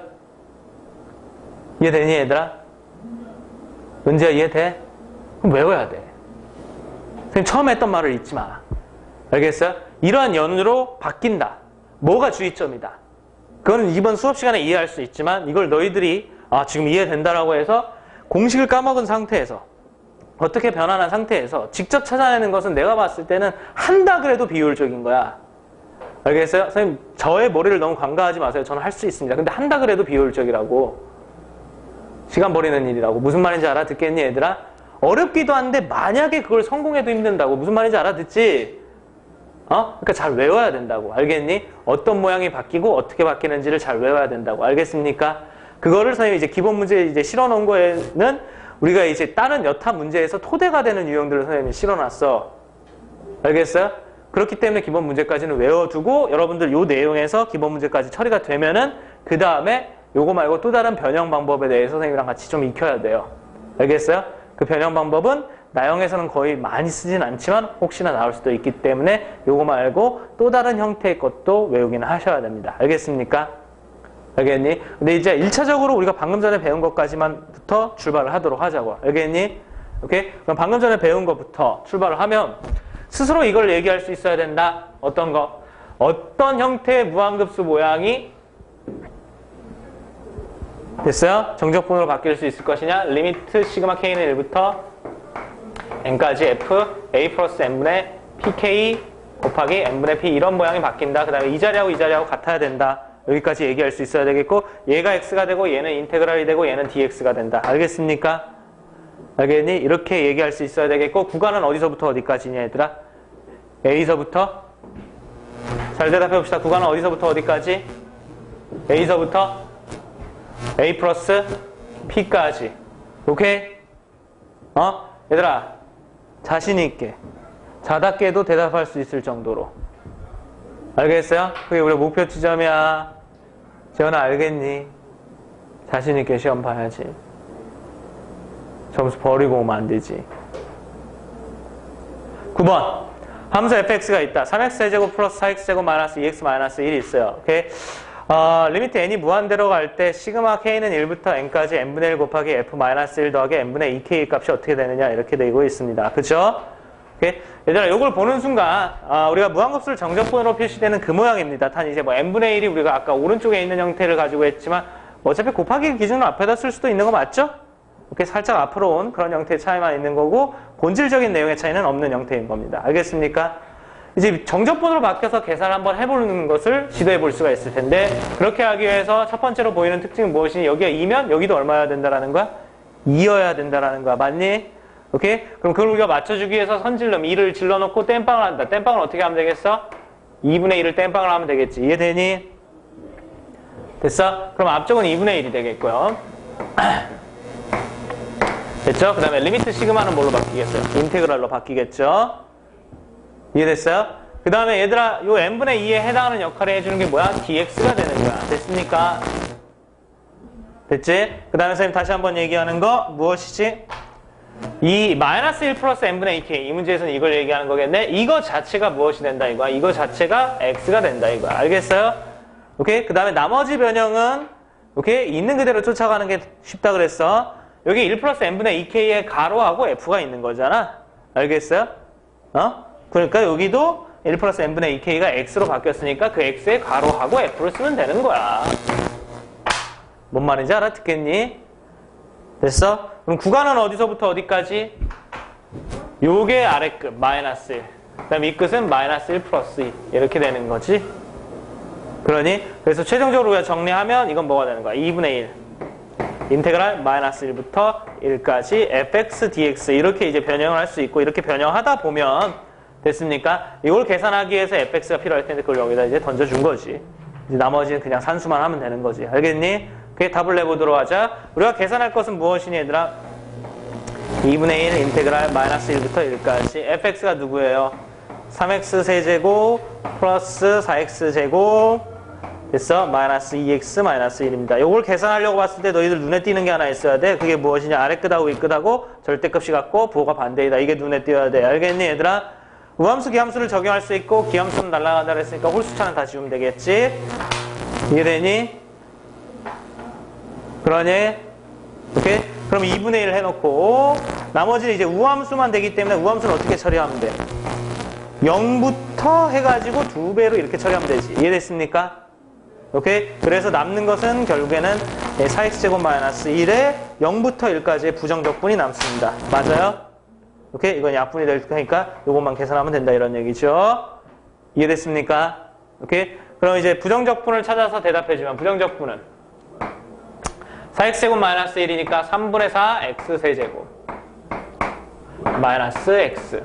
이해되니, 얘들아? 은지야, 이해돼? 그럼 외워야 돼. 선생님 처음에 했던 말을 잊지 마. 알겠어요? 이러한 연으로 바뀐다. 뭐가 주의점이다. 그거는 이번 수업 시간에 이해할 수 있지만 이걸 너희들이 지금 이해된다라고 해서 공식을 까먹은 상태에서 어떻게 변환한 상태에서 직접 찾아내는 것은 내가 봤을 때는 한다 그래도 비효율적인 거야. 알겠어요? 선생님 저의 머리를 너무 간과하지 마세요. 저는 할 수 있습니다. 근데 한다 그래도 비효율적이라고. 시간 버리는 일이라고. 무슨 말인지 알아듣겠니, 얘들아? 어렵기도 한데 만약에 그걸 성공해도 힘든다고. 무슨 말인지 알아듣지? 그러니까 잘 외워야 된다고. 알겠니? 어떤 모양이 바뀌고 어떻게 바뀌는지를 잘 외워야 된다고. 알겠습니까? 그거를 선생님이 이제 기본 문제에 이제 실어놓은 거에는 우리가 이제 다른 여타 문제에서 토대가 되는 유형들을 선생님이 실어놨어. 알겠어요? 그렇기 때문에 기본 문제까지는 외워두고 여러분들 요 내용에서 기본 문제까지 처리가 되면은 그 다음에 요거 말고 또 다른 변형 방법에 대해서 선생님이랑 같이 좀 익혀야 돼요. 알겠어요? 그 변형 방법은 나형에서는 거의 많이 쓰진 않지만 혹시나 나올 수도 있기 때문에 요거 말고 또 다른 형태의 것도 외우기는 하셔야 됩니다. 알겠습니까? 알겠니? 근데 이제 1차적으로 우리가 방금 전에 배운 것까지만부터 출발을 하도록 하자고. 알겠니? 오케이? 그럼 방금 전에 배운 것부터 출발을 하면 스스로 이걸 얘기할 수 있어야 된다. 어떤 거? 어떤 형태의 무한급수 모양이 됐어요? 정적분으로 바뀔 수 있을 것이냐? 리미트 시그마 k는 1부터 n까지 f a 플러스 n분의 pk 곱하기 n분의 p 이런 모양이 바뀐다. 그 다음에 이 자리하고 이 자리하고 같아야 된다. 여기까지 얘기할 수 있어야 되겠고 얘가 x가 되고 얘는 인테그랄이 되고 얘는 dx가 된다. 알겠습니까? 알겠니? 이렇게 얘기할 수 있어야 되겠고 구간은 어디서부터 어디까지냐 얘들아? A서부터 잘 대답해 봅시다. 구간은 어디서부터 어디까지? A서부터 A 플러스 P까지. 오케이? 얘들아 자신 있게 자답게도 대답할 수 있을 정도로. 알겠어요? 그게 우리 목표 지점이야. 재현아 알겠니? 자신 있게 시험 봐야지. 점수 버리고 오면 안 되지. 9번 함수 fx가 있다. 3x제곱 플러스 4x제곱 마이너스 2x 마이너스 1이 있어요. 오케이? 리미트 n이 무한대로 갈 때 시그마 k는 1부터 n까지 n분의 1 곱하기 f 마이너스 1 더하기 n분의 2k 값이 어떻게 되느냐 이렇게 되고 있습니다. 그쵸? 오케이? 얘들아 이걸 보는 순간 우리가 무한급수를 정적분으로 표시되는 그 모양입니다. 단 이제 뭐 n분의 1이 우리가 아까 오른쪽에 있는 형태를 가지고 했지만 어차피 곱하기 기준으로 앞에다 쓸 수도 있는 거 맞죠? 이렇게 살짝 앞으로 온 그런 형태의 차이만 있는 거고 본질적인 내용의 차이는 없는 형태인 겁니다. 알겠습니까? 이제 정적분으로 바뀌어서 계산을 한번 해보는 것을 시도해 볼 수가 있을 텐데 그렇게 하기 위해서 첫 번째로 보이는 특징은 무엇이니? 여기가 2면 여기도 얼마여야 된다라는 거야? 2여야 된다라는 거야. 맞니? 오케이? 그럼 그걸 우리가 맞춰주기 위해서 선질름 2를 질러놓고 땜빵을 한다. 땜빵을 어떻게 하면 되겠어? 2분의 1을 땜빵을 하면 되겠지. 이해되니? 됐어? 그럼 앞쪽은 2분의 1이 되겠고요. 됐죠? 그 다음에 리미트 시그마는 뭘로 바뀌겠어요? 인테그랄로 바뀌겠죠? 이해됐어요? 그 다음에 얘들아 요 n분의 2에 해당하는 역할을 해주는 게 뭐야? dx가 되는 거야. 됐습니까? 됐지? 그 다음에 선생님 다시 한번 얘기하는 거 무엇이지? 이 마이너스 1 플러스 n분의 2k 이 문제에서는 이걸 얘기하는 거겠네. 이거 자체가 무엇이 된다 이거야? 이거 자체가 x가 된다 이거야. 알겠어요? 오케이? 그 다음에 나머지 변형은 오케이? 있는 그대로 쫓아가는 게 쉽다 그랬어. 여기 1 플러스 n분의 2k에 가로하고 f가 있는 거잖아. 알겠어요? 그러니까 여기도 1 플러스 n분의 2k가 x로 바뀌었으니까 그 x에 가로하고 f를 쓰면 되는 거야. 뭔 말인지 알아듣겠니? 됐어? 그럼 구간은 어디서부터 어디까지? 요게 아래끝 마이너스 1. 그 다음에 이 끝은 마이너스 1 플러스 2 이렇게 되는 거지. 그러니 그래서 최종적으로 우리가 정리하면 이건 뭐가 되는 거야? 2분의 1 인테그랄 마이너스 1부터 1까지 fx dx 이렇게 이제 변형을 할 수 있고 이렇게 변형하다 보면 됐습니까? 이걸 계산하기 위해서 fx가 필요할 텐데 그걸 여기다 이제 던져준 거지. 이제 나머지는 그냥 산수만 하면 되는 거지. 알겠니? 그게 답을 내보도록 하자. 우리가 계산할 것은 무엇이니 얘들아? 2분의 1 인테그랄 마이너스 1부터 1까지 fx가 누구예요? 3x 세제곱 플러스 4x 제곱 됐어? 마이너스 2x 마이너스 1입니다. 이걸 계산하려고 봤을 때 너희들 눈에 띄는 게 하나 있어야 돼. 그게 무엇이냐? 아래 끝하고 위 끝하고 절대값이 같고 부호가 반대이다. 이게 눈에 띄어야 돼. 알겠니 얘들아? 우함수 기함수를 적용할 수 있고 기함수는 날아간다 그랬으니까 홀수차는 다 지우면 되겠지? 이해되니? 그러니? 오케이? 그럼 2분의 1 해놓고 나머지는 이제 우함수만 되기 때문에 우함수는 어떻게 처리하면 돼? 0부터 해가지고 2배로 이렇게 처리하면 되지. 이해됐습니까? 오케이? 그래서 남는 것은 결국에는 4x제곱 마이너스 1에 0부터 1까지의 부정적분이 남습니다. 맞아요? 오케이? 이건 약분이 될 테니까 이것만 계산하면 된다 이런 얘기죠. 이해됐습니까? 오케이? 그럼 이제 부정적분을 찾아서 대답해주면 부정적분은 4x제곱 마이너스 1이니까 3분의 4 x세제곱 마이너스 x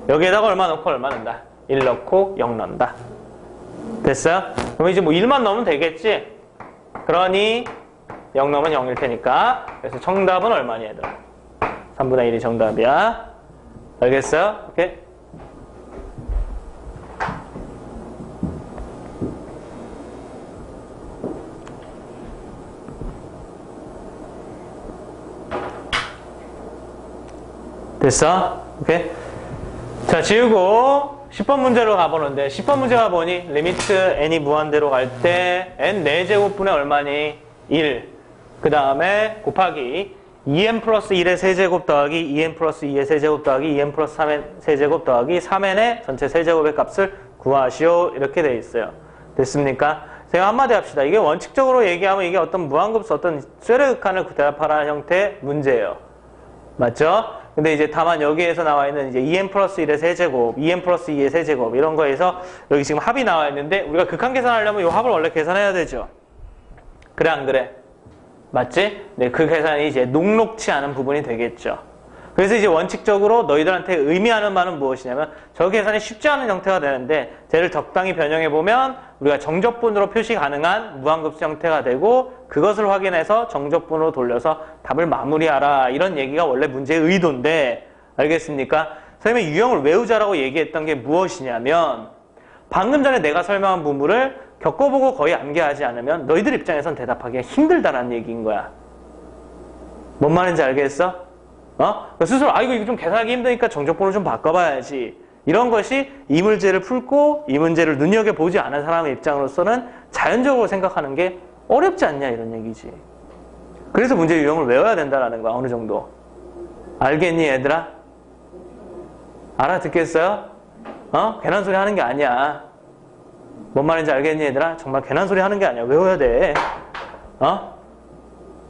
여기에다가 얼마 넣고 얼마 넣는다? 1 넣고 0 넣는다. 됐어요? 그럼 이제 뭐 1만 넣으면 되겠지? 그러니 0 넣으면 0일 테니까 그래서 정답은 얼마니 얘들아? 3분의 1이 정답이야. 알겠어요? 오케이? 됐어? 오케이? 자, 지우고 10번 문제로 가보는데 10번 문제가 뭐니? 리미트 n이 무한대로 갈 때 n 4제곱분의 얼마니? 1. 그 다음에 곱하기 2n 플러스 1의 세제곱 더하기 2n 플러스 2의 세제곱 더하기 2n 플러스 3의 세제곱 더하기 3n의 전체 세제곱의 값을 구하시오. 이렇게 돼 있어요. 됐습니까? 제가 한마디 합시다. 이게 원칙적으로 얘기하면 이게 어떤 무한급수 어떤 쇠를 극한을 대답하라는 형태의 문제예요. 맞죠? 근데 이제 다만 여기에서 나와 있는 이제 2n 플러스 1의 세제곱, 2n 플러스 2의 세제곱 이런 거에서 여기 지금 합이 나와 있는데 우리가 극한 계산하려면 이 합을 원래 계산해야 되죠. 그래 안 그래? 맞지? 네, 그 계산이 이제 녹록치 않은 부분이 되겠죠. 그래서 이제 원칙적으로 너희들한테 의미하는 말은 무엇이냐면 저 계산이 쉽지 않은 형태가 되는데 쟤를 적당히 변형해보면 우리가 정적분으로 표시 가능한 무한급수 형태가 되고 그것을 확인해서 정적분으로 돌려서 답을 마무리하라 이런 얘기가 원래 문제의 의도인데 알겠습니까? 선생님이 유형을 외우자라고 얘기했던 게 무엇이냐면 방금 전에 내가 설명한 부분을 겪어보고 거의 암기하지 않으면 너희들 입장에선 대답하기가 힘들다라는 얘기인 거야. 뭔 말인지 알겠어? 스스로 이거 좀 계산하기 힘드니까 정적분을 좀 바꿔봐야지. 이런 것이 이 문제를 풀고 이 문제를 눈여겨보지 않은 사람의 입장으로서는 자연적으로 생각하는 게 어렵지 않냐 이런 얘기지. 그래서 문제 유형을 외워야 된다는 거야. 어느 정도. 알겠니 얘들아? 알아듣겠어요? 괜한 소리 하는 게 아니야. 뭔 말인지 알겠니 얘들아? 정말 괜한 소리 하는 게 아니야. 외워야 돼.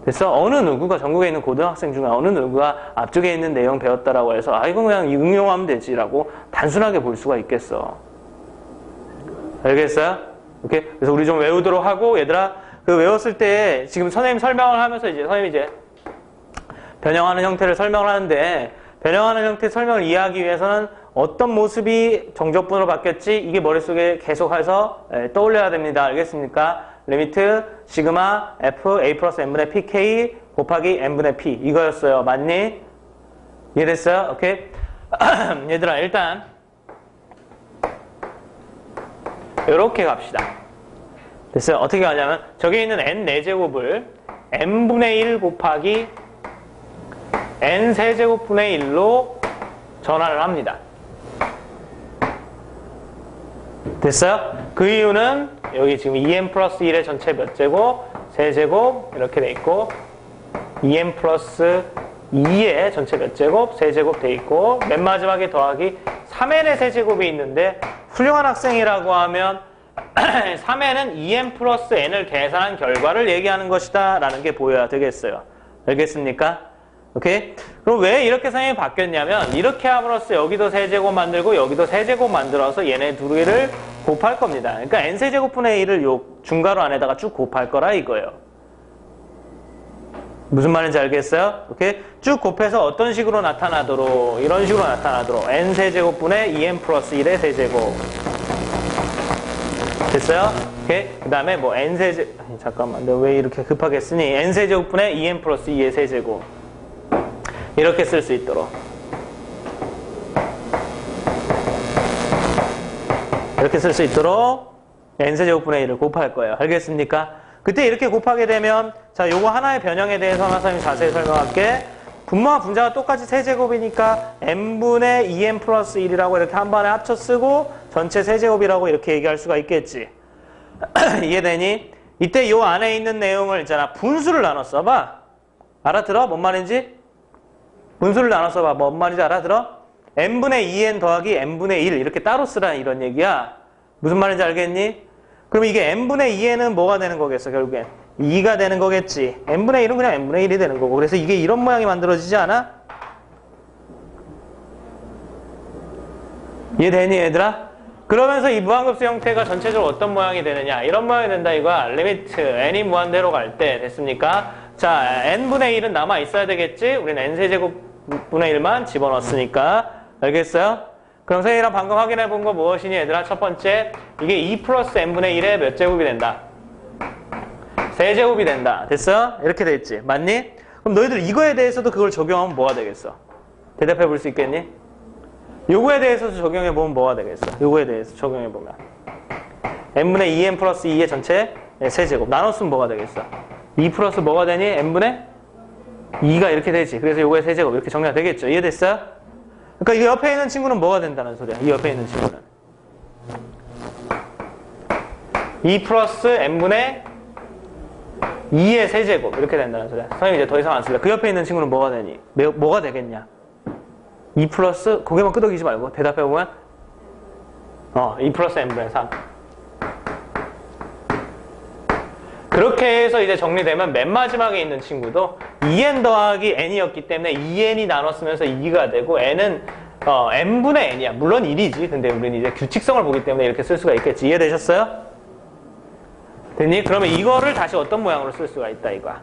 됐어? 어느 누구가 전국에 있는 고등학생 중에 어느 누구가 앞쪽에 있는 내용 배웠다라고 해서 이거 그냥 응용하면 되지라고 단순하게 볼 수가 있겠어. 알겠어요? 오케이? 그래서 우리 좀 외우도록 하고 얘들아 그 외웠을 때 지금 선생님 설명을 하면서 이제 선생님이 이제 변형하는 형태를 설명을 하는데 변형하는 형태 설명을 이해하기 위해서는 어떤 모습이 정적분으로 바뀌었지 이게 머릿속에 계속해서 떠올려야 됩니다. 알겠습니까? 리미트 시그마 f a 플러스 n분의 pk 곱하기 n분의 p 이거였어요. 맞니? 이해됐어요? 오케이? 얘들아 일단 이렇게 갑시다. 됐어요? 어떻게 하냐면 저기 있는 n 4제곱을 n분의 1 곱하기 n 세제곱분의 1로 전환을 합니다. 됐어요? 그 이유는 여기 지금 2n 플러스 1의 전체 몇 제곱? 세제곱 이렇게 돼 있고 2n 플러스 2의 전체 몇 제곱? 세제곱 돼 있고 맨 마지막에 더하기 3n의 세제곱이 있는데 훌륭한 학생이라고 하면 3n은 2n 플러스 n을 계산한 결과를 얘기하는 것이다 라는 게 보여야 되겠어요. 알겠습니까? 오케이? 그럼 왜 이렇게 선생님이 바뀌었냐면 이렇게 함으로써 여기도 세제곱 만들고 여기도 세제곱 만들어서 얘네 둘을 곱할 겁니다. 그러니까 n세제곱분의 1을 요 중괄호 안에다가 쭉 곱할 거라 이거예요. 무슨 말인지 알겠어요? 오케이? 쭉 곱해서 어떤 식으로 나타나도록 이런 식으로 나타나도록 n세제곱분의 2n 플러스 1의 세제곱 됐어요? 오케이? 그 다음에 뭐 n세제곱 잠깐만 내가 왜 이렇게 급하게 쓰니 n세제곱분의 2n 플러스 2의 세제곱 이렇게 쓸 수 있도록 이렇게 쓸 수 있도록 n세제곱분의 1을 곱할 거예요. 알겠습니까? 그때 이렇게 곱하게 되면 자 요거 하나의 변형에 대해서 선생님이 자세히 설명할게. 분모와 분자가 똑같이 세제곱이니까 n분의 2n 플러스 1이라고 이렇게 한 번에 합쳐 쓰고 전체 세제곱이라고 이렇게 얘기할 수가 있겠지. 이해되니? 이때 요 안에 있는 내용을 있잖아 분수를 나눠 써봐. 알아들어? 뭔 말인지? 분수를 나눠 써봐. 뭔 말인지 알아들어? n분의 2n 더하기 n분의 1 이렇게 따로 쓰라 이런 얘기야. 무슨 말인지 알겠니? 그럼 이게 n분의 2n은 뭐가 되는 거겠어 결국엔? 2가 되는 거겠지. n분의 1은 그냥 n분의 1이 되는 거고 그래서 이게 이런 모양이 만들어지지 않아? 이해되니 얘들아? 그러면서 이 무한급수 형태가 전체적으로 어떤 모양이 되느냐 이런 모양이 된다 이거야. 리미트 n이 무한대로 갈 때 됐습니까? 자 n분의 1은 남아 있어야 되겠지? 우리는 n세제곱분의 1만 집어넣었으니까 알겠어요? 그럼 선생님이랑 방금 확인해 본 거 무엇이니 얘들아? 첫 번째 이게 2 플러스 n분의 1의 몇 제곱이 된다? 세제곱이 된다. 됐어? 이렇게 돼 있지. 맞니? 그럼 너희들 이거에 대해서도 그걸 적용하면 뭐가 되겠어? 대답해 볼 수 있겠니? 요거에 대해서도 적용해 보면 뭐가 되겠어? 요거에 대해서 적용해 보면 n분의 2n 플러스 2의 전체 세제곱 나눴으면 뭐가 되겠어? 2 플러스 뭐가 되니? n분의 2가 이렇게 되지. 그래서 요거의 세제곱 이렇게 정리가 되겠죠. 이해됐어요? 그러니까 이 옆에 있는 친구는 뭐가 된다는 소리야. 이 옆에 있는 친구는 2 플러스 n분의 2의 세제곱 이렇게 된다는 소리야. 선생님이 이제 더 이상 안 쓸래. 그 옆에 있는 친구는 뭐가 되니? 뭐가 되겠냐? 2 플러스 고개만 끄덕이지 말고 대답해보면 2 플러스 n분의 3 그렇게 해서 이제 정리되면 맨 마지막에 있는 친구도 2n 더하기 n이었기 때문에 2n이 나눴으면서 2가 되고 n은 n분의 n이야. 물론 1이지. 근데 우리는 이제 규칙성을 보기 때문에 이렇게 쓸 수가 있겠지. 이해되셨어요? 됐니? 그러면 이거를 다시 어떤 모양으로 쓸 수가 있다 이거야.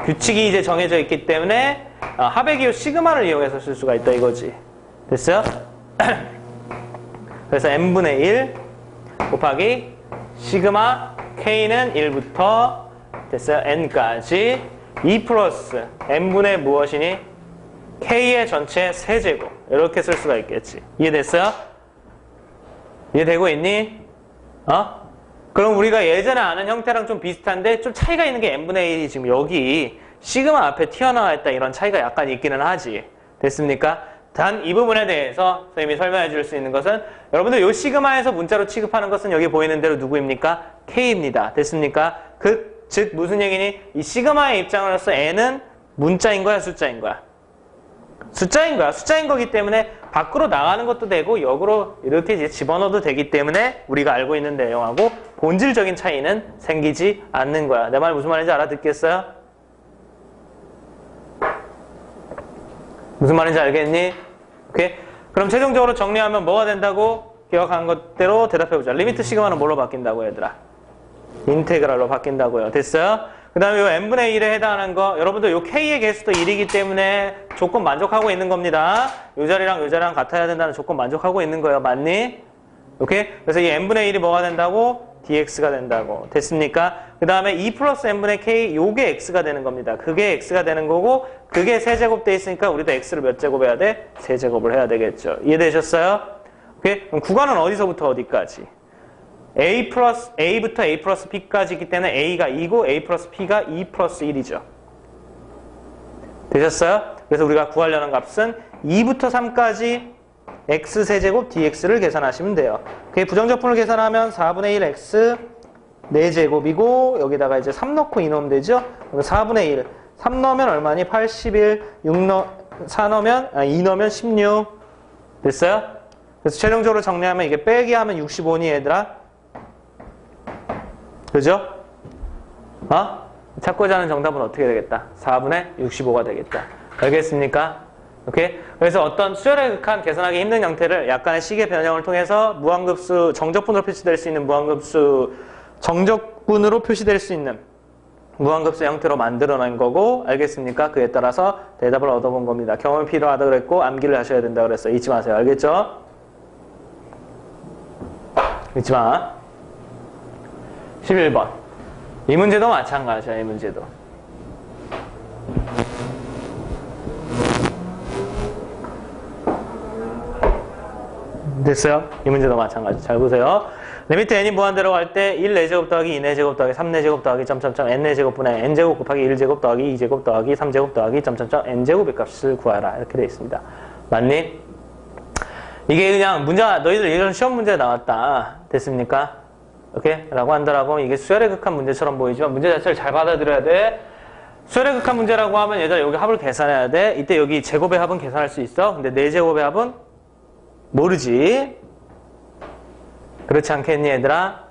규칙이 이제 정해져 있기 때문에 합의 기호 시그마를 이용해서 쓸 수가 있다 이거지. 됐어요? 그래서 n분의 1 곱하기 시그마 k는 1부터 됐어요? n까지 2 플러스 n분의 무엇이니? k의 전체 세제곱 이렇게 쓸 수가 있겠지. 이해됐어요? 이해되고 있니? 그럼 우리가 예전에 아는 형태랑 좀 비슷한데 좀 차이가 있는 게 n분의 1이 지금 여기 시그마 앞에 튀어나와 있다 이런 차이가 약간 있기는 하지. 됐습니까? 단 이 부분에 대해서 선생님이 설명해 줄 수 있는 것은 여러분들 요 시그마에서 문자로 취급하는 것은 여기 보이는 대로 누구입니까? K입니다. 됐습니까? 즉 무슨 얘기니? 이 시그마의 입장으로서 n은 문자인 거야 숫자인 거야? 숫자인 거야. 숫자인 거기 때문에 밖으로 나가는 것도 되고 역으로 이렇게 이제 집어넣어도 되기 때문에 우리가 알고 있는 내용하고 본질적인 차이는 생기지 않는 거야. 내 말 무슨 말인지 알아듣겠어요? 무슨 말인지 알겠니? 오케이? 그럼 최종적으로 정리하면 뭐가 된다고? 기억한 것대로 대답해보자. 리미트 시그마는 뭘로 바뀐다고 얘들아? 인테그랄로 바뀐다고요. 됐어요? 그 다음에 요 n분의 1에 해당하는 거 여러분들 요 k의 개수도 1이기 때문에 조건 만족하고 있는 겁니다. 요 자리랑 같아야 된다는 조건 만족하고 있는 거예요. 맞니? 오케이? 그래서 이 n분의 1이 뭐가 된다고? dx가 된다고. 됐습니까? 그 다음에 2 플러스 n분의 k 요게 x가 되는 겁니다. 그게 x가 되는 거고 그게 세제곱 돼 있으니까 우리도 x를 몇 제곱 해야 돼? 세제곱을 해야 되겠죠. 이해되셨어요? 오케이? 그럼 구간은 어디서부터 어디까지? A부터 A 플러스 B까지 있기 때문에 A가 2고 A 플러스 B가 2 플러스 1이죠. 되셨어요? 그래서 우리가 구하려는 값은 2부터 3까지 X세제곱 DX를 계산하시면 돼요. 그게 부정적분을 계산하면 4분의 1 X 4제곱이고 여기다가 이제 3 넣고 2 넣으면 되죠? 그럼 4분의 1 3 넣으면 얼마니? 81 4 넣으면 2 넣으면 16 됐어요? 그래서 최종적으로 정리하면 이게 빼기 하면 65니 얘들아? 그죠? 찾고자 하는 정답은 어떻게 되겠다? 4분의 65가 되겠다. 알겠습니까? 오케이? 그래서 어떤 수열에 극한 계산하기 힘든 형태를 약간의 시계 변형을 통해서 무한급수, 정적분으로 표시될 수 있는 무한급수, 정적분으로 표시될 수 있는 무한급수 형태로 만들어낸 거고, 알겠습니까? 그에 따라서 대답을 얻어본 겁니다. 경험이 필요하다 그랬고, 암기를 하셔야 된다 그랬어. 잊지 마세요. 알겠죠? 잊지 마. 11번. 이 문제도 마찬가지야, 이 문제도. 됐어요? 이 문제도 마찬가지. 잘 보세요. 리미트 n이 무한대로 갈 때 1 4제곱 더하기 2 4제곱 더하기 3 4제곱 더하기 점점점 n 4제곱분의 n제곱 곱하기 1제곱 더하기 2제곱 더하기 3제곱 더하기 점점점 n제곱의 값을 구하라. 이렇게 되어 있습니다. 맞니? 이게 그냥 문제가 너희들 예전 시험 문제에 나왔다. 됐습니까? 오케이? 라고 한다라고 이게 수열에 극한 문제처럼 보이지만 문제 자체를 잘 받아들여야 돼. 수열에 극한 문제라고 하면 얘들아 여기 합을 계산해야 돼. 이때 여기 제곱의 합은 계산할 수 있어. 근데 4제곱의 합은 모르지. 그렇지 않겠니 얘들아?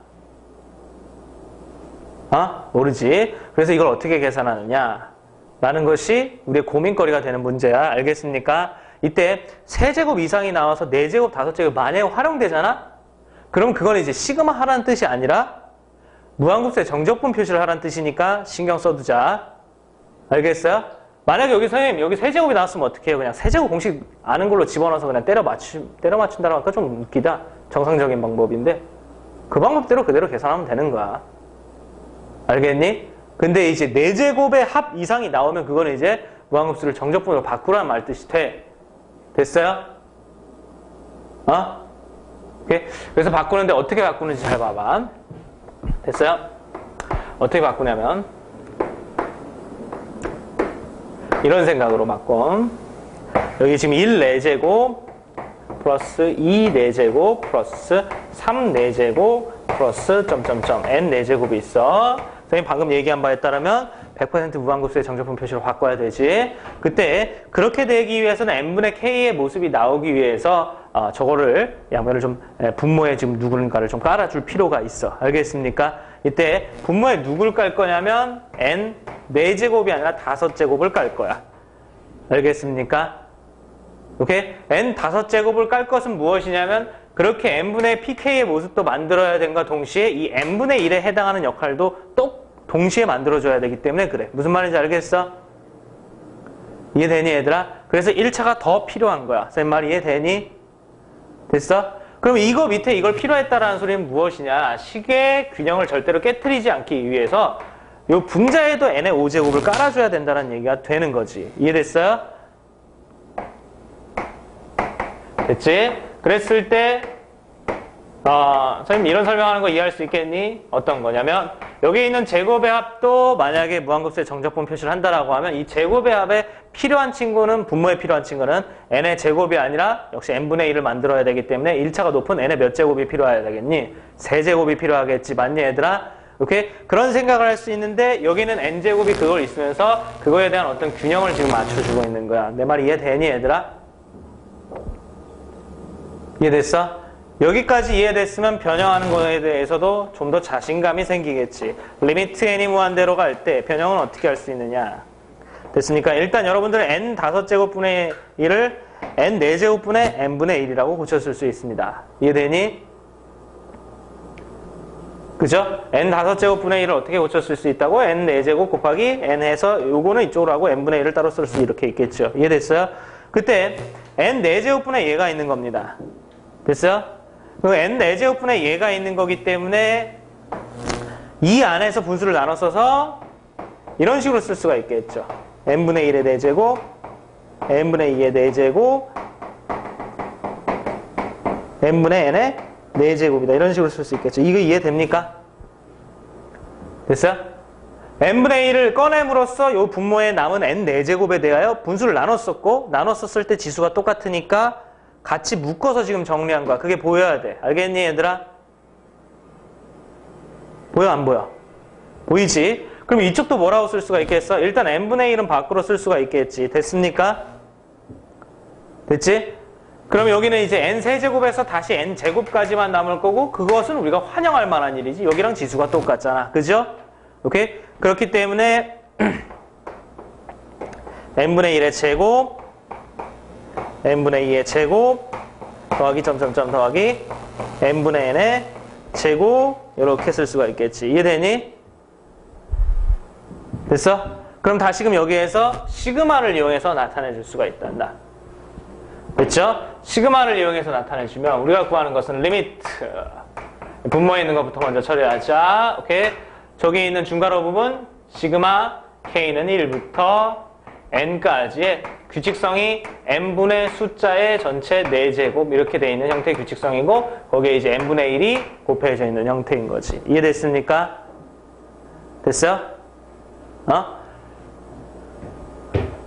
모르지. 그래서 이걸 어떻게 계산하느냐 라는 것이 우리의 고민거리가 되는 문제야. 알겠습니까? 이때 3제곱 이상이 나와서 4제곱, 5제곱 만약에 활용되잖아? 그럼 그건 이제 시그마 하라는 뜻이 아니라 무한급수의 정적분 표시를 하라는 뜻이니까 신경 써두자. 알겠어요? 만약에 여기 선생님 여기 3제곱이 나왔으면 어떻게 해요? 그냥 3제곱 공식 아는 걸로 집어넣어서 그냥 때려 맞춘다고 하니까 좀 웃기다. 정상적인 방법인데 그 방법대로 그대로 계산하면 되는 거야. 알겠니? 근데 이제 4제곱의 합 이상이 나오면 그거는 이제 무한급수를 정적분으로 바꾸라는 말 뜻이 돼. 됐어요? 오케이? 그래서 바꾸는데 어떻게 바꾸는지 잘 봐봐. 됐어요? 어떻게 바꾸냐면 이런 생각으로 바꿔. 여기 지금 1 4제곱 플러스 2 4제곱 플러스 3 4제곱 플러스 점점점 n 4제곱이 있어. 선생님 방금 얘기한 바에 따르면 100% 무한급수의 정적분 표시로 바꿔야 되지. 그때 그렇게 되기 위해서는 n분의 k의 모습이 나오기 위해서 저거를 양면을 좀 분모에 지금 누군가를 좀 깔아줄 필요가 있어. 알겠습니까? 이때 분모에 누굴 깔 거냐면 n 4제곱이 아니라 5제곱을 깔 거야. 알겠습니까? 오케이? n 5제곱을 깔 것은 무엇이냐면 그렇게 n분의 pk의 모습도 만들어야 된과 동시에 이 n분의 1에 해당하는 역할도 똑 동시에 만들어줘야 되기 때문에 그래. 무슨 말인지 알겠어? 이해되니 얘들아? 그래서 1차가 더 필요한 거야. 쌤 말 이해되니? 됐어? 그럼 이거 밑에 이걸 필요했다라는 소리는 무엇이냐? 식의 균형을 절대로 깨트리지 않기 위해서 요 분자에도 n의 5제곱을 깔아줘야 된다는 얘기가 되는 거지. 이해됐어요? 됐지? 그랬을 때 선생님 이런 설명하는 거 이해할 수 있겠니? 어떤 거냐면 여기 있는 제곱의 합도 만약에 무한급수의 정적분 표시를 한다라고 하면 이 제곱의 합에 필요한 친구는 분모에 필요한 친구는 n의 제곱이 아니라 역시 n분의 1을 만들어야 되기 때문에 1차가 높은 n의 몇 제곱이 필요해야 되겠니? 3제곱이 필요하겠지. 맞니 얘들아? 오케이? 그런 생각을 할 수 있는데 여기는 n제곱이 그걸 있으면서 그거에 대한 어떤 균형을 지금 맞춰주고 있는 거야. 내 말 이해되니 얘들아? 이해됐어? 여기까지 이해됐으면 변형하는 거에 대해서도 좀 더 자신감이 생기겠지. 리미트 n이 무한대로 갈 때 변형은 어떻게 할 수 있느냐. 됐습니까? 일단 여러분들은 n 5제곱분의 1을 n 4제곱분의 n분의 1이라고 고쳤을 수 있습니다. 이해되니? 그죠? n 5제곱분의 1을 어떻게 고쳤을 수 있다고? n 4제곱 곱하기 n 해서 요거는 이쪽으로 하고 n분의 1을 따로 쓸 수 이렇게 있겠죠. 이해됐어요? 그때 n 4제곱분의 얘가 있는 겁니다. 됐어요? 그 n 4제곱분의 얘가 있는 거기 때문에 이 안에서 분수를 나눠 써서 이런 식으로 쓸 수가 있겠죠. n분의 1의 4제곱, n분의 2의 4제곱, n분의 n의 4제곱이다. 이런 식으로 쓸 수 있겠죠. 이거 이해됩니까? 됐어요? n분의 1을 꺼냄으로써 이 분모에 남은 n 4제곱에 대하여 분수를 나눴었고 나눴었을 때 지수가 똑같으니까 같이 묶어서 지금 정리한 거야. 그게 보여야 돼. 알겠니 얘들아? 보여 안 보여? 보이지? 그럼 이쪽도 뭐라고 쓸 수가 있겠어? 일단 n분의 1은 밖으로 쓸 수가 있겠지. 됐습니까? 됐지? 그럼 여기는 이제 n세제곱에서 다시 n제곱까지만 남을 거고 그것은 우리가 환영할 만한 일이지. 여기랑 지수가 똑같잖아. 그죠? 오케이? 그렇기 때문에 n분의 1의 제곱 n분의 2의 제곱 더하기 점점점 더하기 n분의 n의 제곱 이렇게 쓸 수가 있겠지. 이해되니? 됐어? 그럼 다시금 여기에서 시그마를 이용해서 나타내 줄 수가 있단다. 됐죠? 시그마를 이용해서 나타내 주면 우리가 구하는 것은 리미트 분모에 있는 것부터 먼저 처리하자. 오케이? 저기 있는 중괄호 부분 시그마 k는 1부터 n까지의 규칙성이 n분의 숫자의 전체 4제곱 이렇게 돼 있는 형태의 규칙성이고 거기에 이제 n분의 1이 곱해져 있는 형태인 거지. 이해됐습니까? 됐어요?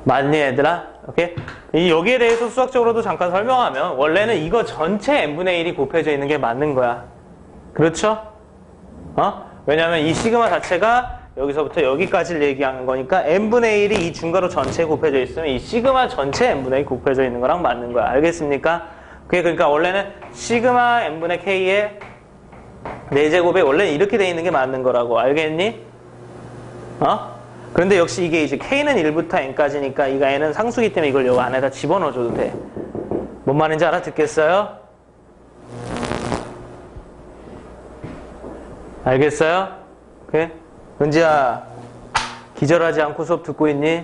맞니 얘들아? 오케이? 여기에 대해서 수학적으로도 잠깐 설명하면 원래는 이거 전체 n분의 1이 곱해져 있는 게 맞는 거야. 그렇죠? 왜냐하면 이 시그마 자체가 여기서부터 여기까지를 얘기하는 거니까 n분의 1이 이 중괄호 전체에 곱해져 있으면 이 시그마 전체 n분의 1이 곱해져 있는 거랑 맞는 거야. 알겠습니까? 그게 그러니까 원래는 시그마 n분의 k의 4제곱에 원래는 이렇게 돼 있는 게 맞는 거라고. 알겠니? 그런데 역시 이게 이제 k는 1부터 n까지니까 이거 n은 상수기 때문에 이걸 여기 안에다 집어넣어줘도 돼. 뭔 말인지 알아듣겠어요? 알겠어요? 오케이? 은지야, 기절하지 않고 수업 듣고 있니?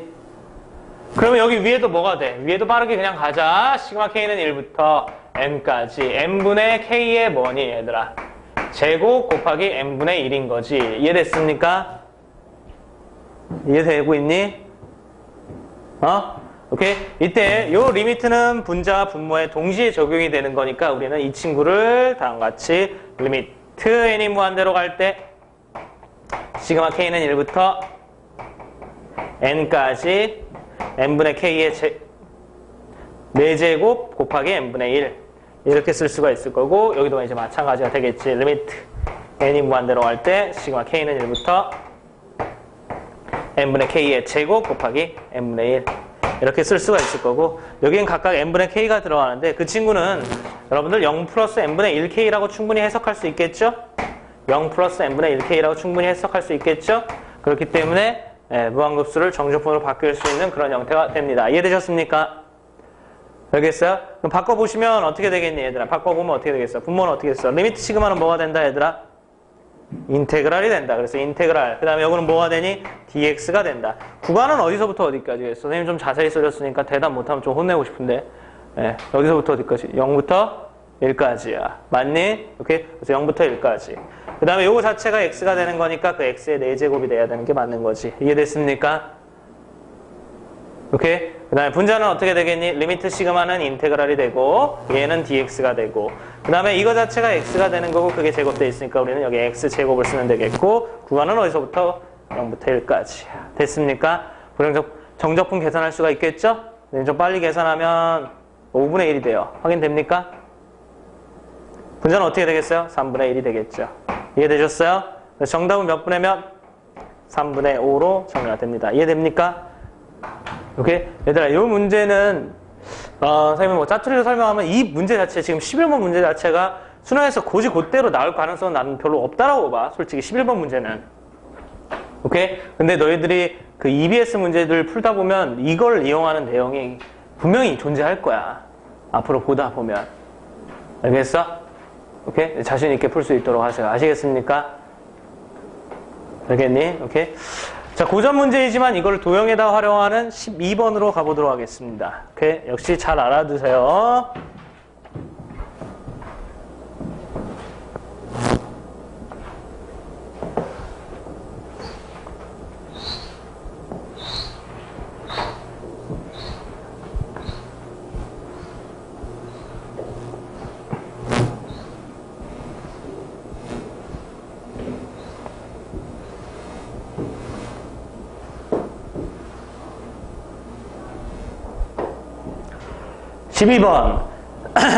그러면 여기 위에도 뭐가 돼? 위에도 빠르게 그냥 가자. 시그마 k는 1부터 n까지 n분의 k의 뭐니 얘들아? 제곱 곱하기 n분의 1인 거지. 이해됐습니까? 이해되고 있니? 오케이? 이때 요 리미트는 분자와 분모에 동시에 적용이 되는 거니까 우리는 이 친구를 다음과 같이 리미트 n이 무한대로 갈 때 시그마 k는 1부터 n까지 n분의 k의 4제곱 곱하기 n분의 1 이렇게 쓸 수가 있을 거고 여기도 이제 마찬가지가 되겠지. 리미트 n이 무한대로 갈 때 시그마 k는 1부터 n분의 k의 제곱 곱하기 n분의 1 이렇게 쓸 수가 있을 거고 여기엔 각각 n분의 k가 들어가는데 그 친구는 여러분들 0 플러스 n분의 1k라고 충분히 해석할 수 있겠죠? 0 플러스 n분의 1k라고 충분히 해석할 수 있겠죠? 그렇기 때문에 무한급수를 정적분으로 바뀔 수 있는 그런 형태가 됩니다. 이해되셨습니까? 알겠어요? 그럼 바꿔보시면 어떻게 되겠니, 얘들아? 바꿔보면 어떻게 되겠어? 분모는 어떻게 됐어? 리미트 시그마는 뭐가 된다, 얘들아? 인테그랄이 된다. 그래서 인테그랄. 그 다음에 여기는 뭐가 되니? dx가 된다. 구간은 어디서부터 어디까지 했어? 선생님 좀 자세히 써줬으니까 대답 못하면 좀 혼내고 싶은데. 여기서부터 어디까지? 0부터 1까지야. 맞니? 오케이? 그래서 0부터 1까지. 그 다음에 요거 자체가 x가 되는 거니까 그 x의 4제곱이 돼야 되는 게 맞는 거지. 이해됐습니까? 오케이? 그 다음에 분자는 어떻게 되겠니? 리미트 시그마는 인테그랄이 되고 얘는 dx가 되고 그 다음에 이거 자체가 x가 되는 거고 그게 제곱돼 있으니까 우리는 여기 x제곱을 쓰면 되겠고 구간은 어디서부터? 0부터 1까지. 됐습니까? 정적분 계산할 수가 있겠죠? 좀 빨리 계산하면 5분의 1이 돼요. 확인됩니까? 분자는 어떻게 되겠어요? 3분의 1이 되겠죠. 이해되셨어요? 정답은 몇 분의 몇? 3분의 5로 정리가 됩니다. 이해됩니까? 오케이? 얘들아, 이 문제는, 선생님이 뭐 짜투리로 설명하면 이 문제 자체, 지금 11번 문제 자체가 수능에서 곧대로 나올 가능성은 나는 별로 없다라고 봐. 솔직히 11번 문제는. 오케이? 근데 너희들이 그 EBS 문제들 풀다 보면 이걸 이용하는 내용이 분명히 존재할 거야. 앞으로 보다 보면. 알겠어? 오케이? 자신있게 풀 수 있도록 하세요. 아시겠습니까? 알겠니? 오케이? 자, 고전 문제이지만 이걸 도형에다 활용하는 12번으로 가보도록 하겠습니다. 오케이? 역시 잘 알아두세요. (12번)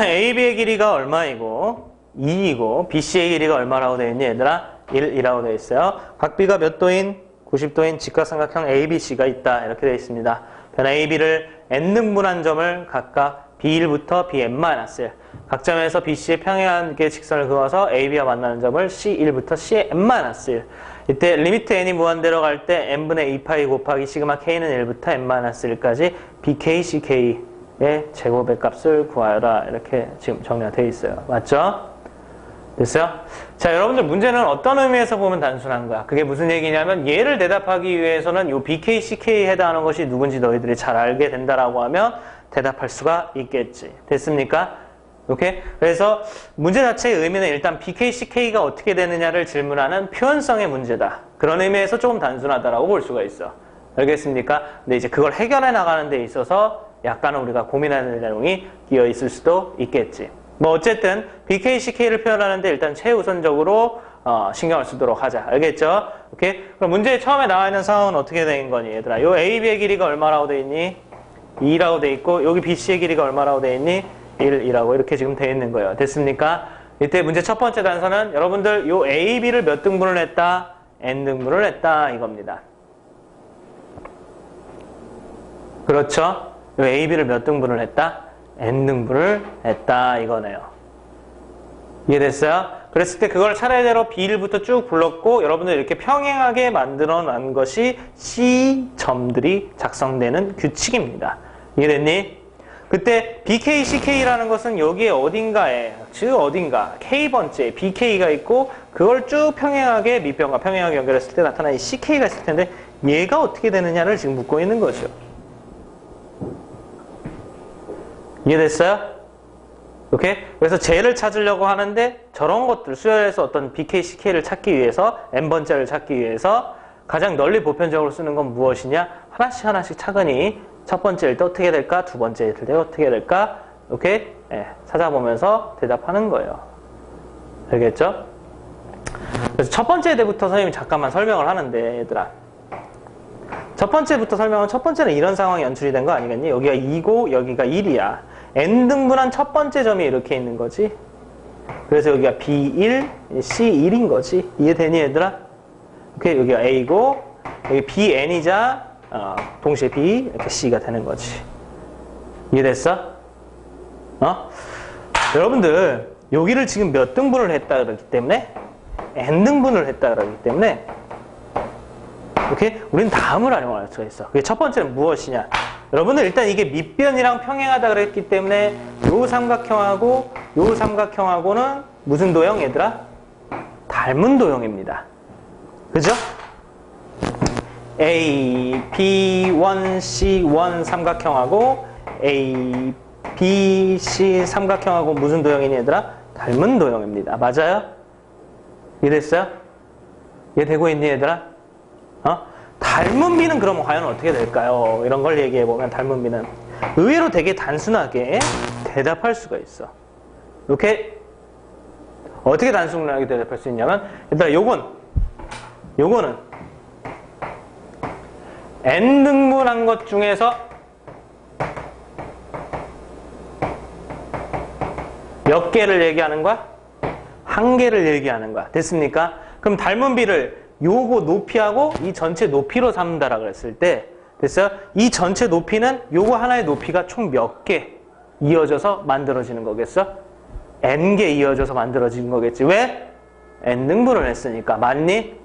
AB의 길이가 얼마이고 2이고 BC의 길이가 얼마라고 되어 있니 얘들아? 1이라고 되어 있어요. 각 B가 몇 도인? 90도인 직각삼각형 ABC가 있다. 이렇게 되어 있습니다. 변 AB를 n등분한 점을 각각 B1부터 Bn-1 각 점에서 BC의 평행하게 직선을 그어서 AB와 만나는 점을 C1부터 Cn-1 이때 리미트 n이 무한대로 갈 때 n분의 2파이 곱하기 시그마 k는 1부터 n-1까지 BK, CK 의 제곱의 값을 구하여라. 이렇게 지금 정리가 되어 있어요. 맞죠? 됐어요? 자, 여러분들 문제는 어떤 의미에서 보면 단순한 거야? 그게 무슨 얘기냐면 얘를 대답하기 위해서는 요 BK, CK에 해당하는 것이 누군지 너희들이 잘 알게 된다라고 하면 대답할 수가 있겠지. 됐습니까? 오케이? 그래서 문제 자체의 의미는 일단 BK, CK가 어떻게 되느냐를 질문하는 표현성의 문제다. 그런 의미에서 조금 단순하다라고 볼 수가 있어. 알겠습니까? 근데 이제 그걸 해결해 나가는 데 있어서 약간은 우리가 고민하는 내용이 끼어 있을 수도 있겠지. 뭐 어쨌든 BK, CK를 표현하는데 일단 최우선적으로 신경을 쓰도록 하자. 알겠죠? 오케이? 그럼 문제에 처음에 나와 있는 상황은 어떻게 된 거니, 얘들아? 요 AB의 길이가 얼마라고 돼 있니? 2라고 돼 있고 여기 BC의 길이가 얼마라고 돼 있니? 1이라고 이렇게 지금 돼 있는 거예요. 됐습니까? 이때 문제 첫 번째 단서는 여러분들 요 AB를 몇 등분을 했다? n등분을 했다 이겁니다. 그렇죠? 요 AB를 몇 등분을 했다? n등분을 했다 이거네요. 이해됐어요? 그랬을 때 그걸 차례대로 B1부터 쭉 불렀고 여러분들 이렇게 평행하게 만들어 놓은 것이 C점들이 작성되는 규칙입니다. 이해됐니? 그때 BK, CK라는 것은 여기에 어딘가에 즉 어딘가 K번째 BK가 있고 그걸 쭉 평행하게 밑변과 평행하게 연결했을 때 나타나는 CK가 있을 텐데 얘가 어떻게 되느냐를 지금 묻고 있는 거죠. 이해됐어요? 오케이? 그래서 쟤를 찾으려고 하는데 저런 것들 수열에서 어떤 BK, CK를 찾기 위해서 n번째를 찾기 위해서 가장 널리 보편적으로 쓰는 건 무엇이냐? 하나씩 차근히 첫 번째일 때 어떻게 될까? 두 번째일 때 어떻게 될까? 오케이? 찾아보면서 대답하는 거예요. 알겠죠? 그래서 첫 번째 때부터 선생님이 잠깐만 설명을 하는데 얘들아 첫 번째부터 설명은 첫 번째는 이런 상황이 연출이 된 거 아니겠니? 여기가 2고 여기가 1이야. n등분한 첫 번째 점이 이렇게 있는 거지. 그래서 여기가 B1, C1인 거지. 이해되니 얘들아? 오케이, 여기가 A고 여기 BN이자 동시에 B, 이렇게 C가 되는 거지. 이해됐어? 여러분들 여기를 지금 몇 등분을 했다 그렇기 때문에 n등분을 했다 그러기 때문에 이렇게 우리는 다음을 활용할 수가 있어. 그게 첫 번째는 무엇이냐? 여러분들 일단 이게 밑변이랑 평행하다 그랬기 때문에 요 삼각형하고 요 삼각형하고는 무슨 도형 얘들아? 닮은 도형입니다. 그죠? A, B1, C1 삼각형하고 A, B, C 삼각형하고 무슨 도형이니 얘들아? 닮은 도형입니다. 맞아요? 이해됐어요? 이해되고 있니 얘들아? 닮은 비는 그러면 과연 어떻게 될까요? 이런 걸 얘기해보면 닮은 비는 의외로 되게 단순하게 대답할 수가 있어. 이렇게 어떻게 단순하게 대답할 수 있냐면 일단 요거는 n등분한 것 중에서 몇 개를 얘기하는 거야? 한 개를 얘기하는 거야. 됐습니까? 그럼 닮은 비를 요거 높이하고 이 전체 높이로 삼는다라 그랬을 때 됐어요? 이 전체 높이는 요거 하나의 높이가 총 몇 개 이어져서 만들어지는 거겠어? n개 이어져서 만들어지는 거겠지. 왜? n등분을 했으니까. 맞니?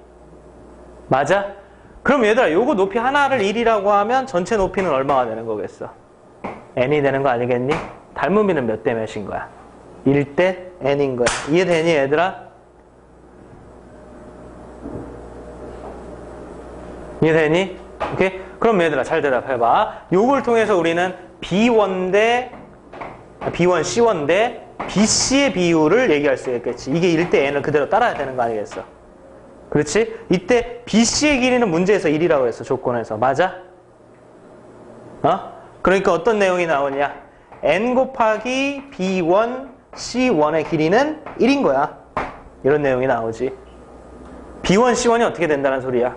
맞아? 그럼 얘들아 요거 높이 하나를 1이라고 하면 전체 높이는 얼마가 되는 거겠어? n이 되는 거 아니겠니? 닮은 비는 몇 대 몇인 거야? 1대 n인 거야. 이해되니 얘들아? 이해되니? 오케이? 그럼 얘들아 잘 대답해봐. 요걸 통해서 우리는 B1, C1 대 BC의 비율을 얘기할 수 있겠지. 이게 1대 n을 그대로 따라야 되는 거 아니겠어? 그렇지? 이때 BC의 길이는 문제에서 1이라고 했어. 조건에서. 맞아? 그러니까 어떤 내용이 나오냐? n 곱하기 B1, C1의 길이는 1인 거야. 이런 내용이 나오지. B1, C1이 어떻게 된다는 소리야?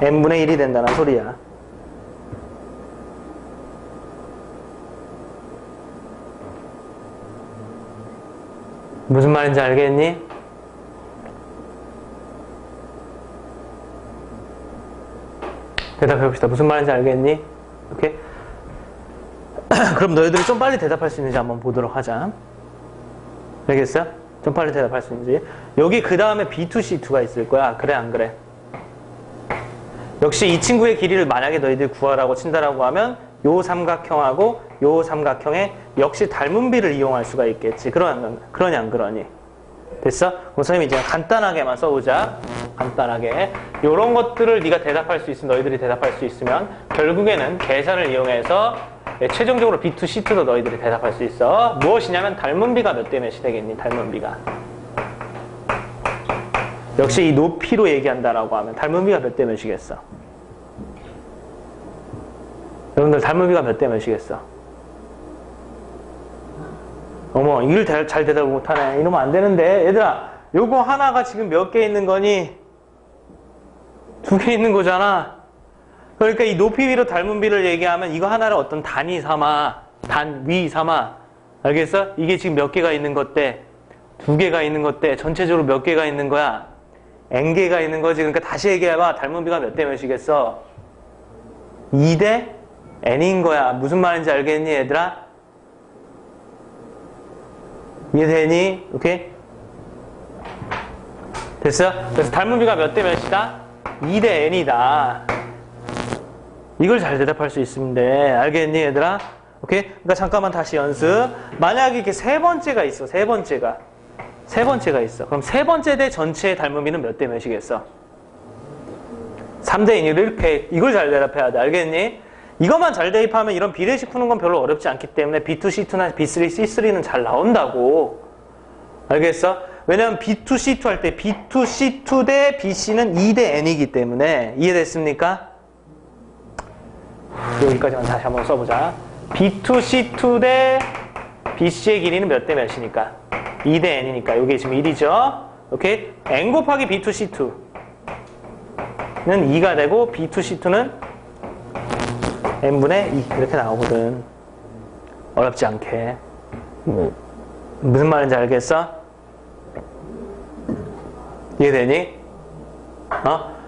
n분의 1이 된다는 소리야. 무슨 말인지 알겠니? 대답해봅시다. 무슨 말인지 알겠니? 오케이? 그럼 너희들이 좀 빨리 대답할 수 있는지 한번 보도록 하자. 알겠어? 좀 빨리 대답할 수 있는지. 여기 그 다음에 B2C2가 있을 거야. 그래 안 그래? 역시 이 친구의 길이를 만약에 너희들이 구하라고 친다라고 하면 요 삼각형하고 요 삼각형에 역시 닮은 비를 이용할 수가 있겠지. 그러냐 안 그러니? 됐어? 그럼 선생님이 이제 간단하게만 써보자. 간단하게. 요런 것들을 네가 대답할 수 있으면 너희들이 대답할 수 있으면 결국에는 계산을 이용해서 최종적으로 B2, C2도 너희들이 대답할 수 있어. 무엇이냐면 닮은 비가 몇 대 몇이 되겠니? 닮은 비가. 역시 이 높이로 얘기한다라고 하면 닮은 비가 몇 대 몇이겠어? 여러분들 닮은 비가 몇 대 몇이겠어? 어머, 이걸 잘 대답을 못하네. 이러면 안 되는데. 얘들아, 요거 하나가 지금 몇 개 있는 거니? 2개 있는 거잖아. 그러니까 이 높이 위로 닮은 비를 얘기하면 이거 하나를 어떤 단위 삼아, 단위 삼아. 알겠어? 이게 지금 몇 개가 있는 것대? 2개가 있는 것대? 전체적으로 몇 개가 있는 거야? n개가 있는 거지. 그러니까 다시 얘기해봐. 닮은 비가 몇 대 몇이겠어? 2대 n인 거야. 무슨 말인지 알겠니, 얘들아? 이해되니? 오케이? 됐어? 그래서 닮은 비가 몇 대 몇이다? 2대 n이다. 이걸 잘 대답할 수 있으면 돼. 알겠니, 얘들아? 오케이? 그러니까 잠깐만 다시 연습. 만약에 이렇게 세 번째가 있어. 세 번째가 있어. 그럼 세 번째 대 전체의 닮은 비는 몇 대 몇이겠어? 3대 1을 이렇게, 이걸 잘 대답해야 돼. 알겠니? 이것만 잘 대입하면 이런 비례식 푸는 건 별로 어렵지 않기 때문에 B2, C2나 B3, C3는 잘 나온다고. 알겠어? 왜냐면 B2, C2 할 때 B2, C2 대 BC는 2대 N이기 때문에. 이해됐습니까? 여기까지만 다시 한번 써보자. B2, C2 대 BC의 길이는 몇 대 몇이니까? 2대 N이니까. 이게 지금 1이죠? 오케이? N 곱하기 B2, C2는 2가 되고 B2, C2는 n분의 2 이렇게 나오거든. 어렵지 않게. 무슨 말인지 알겠어? 이해되니?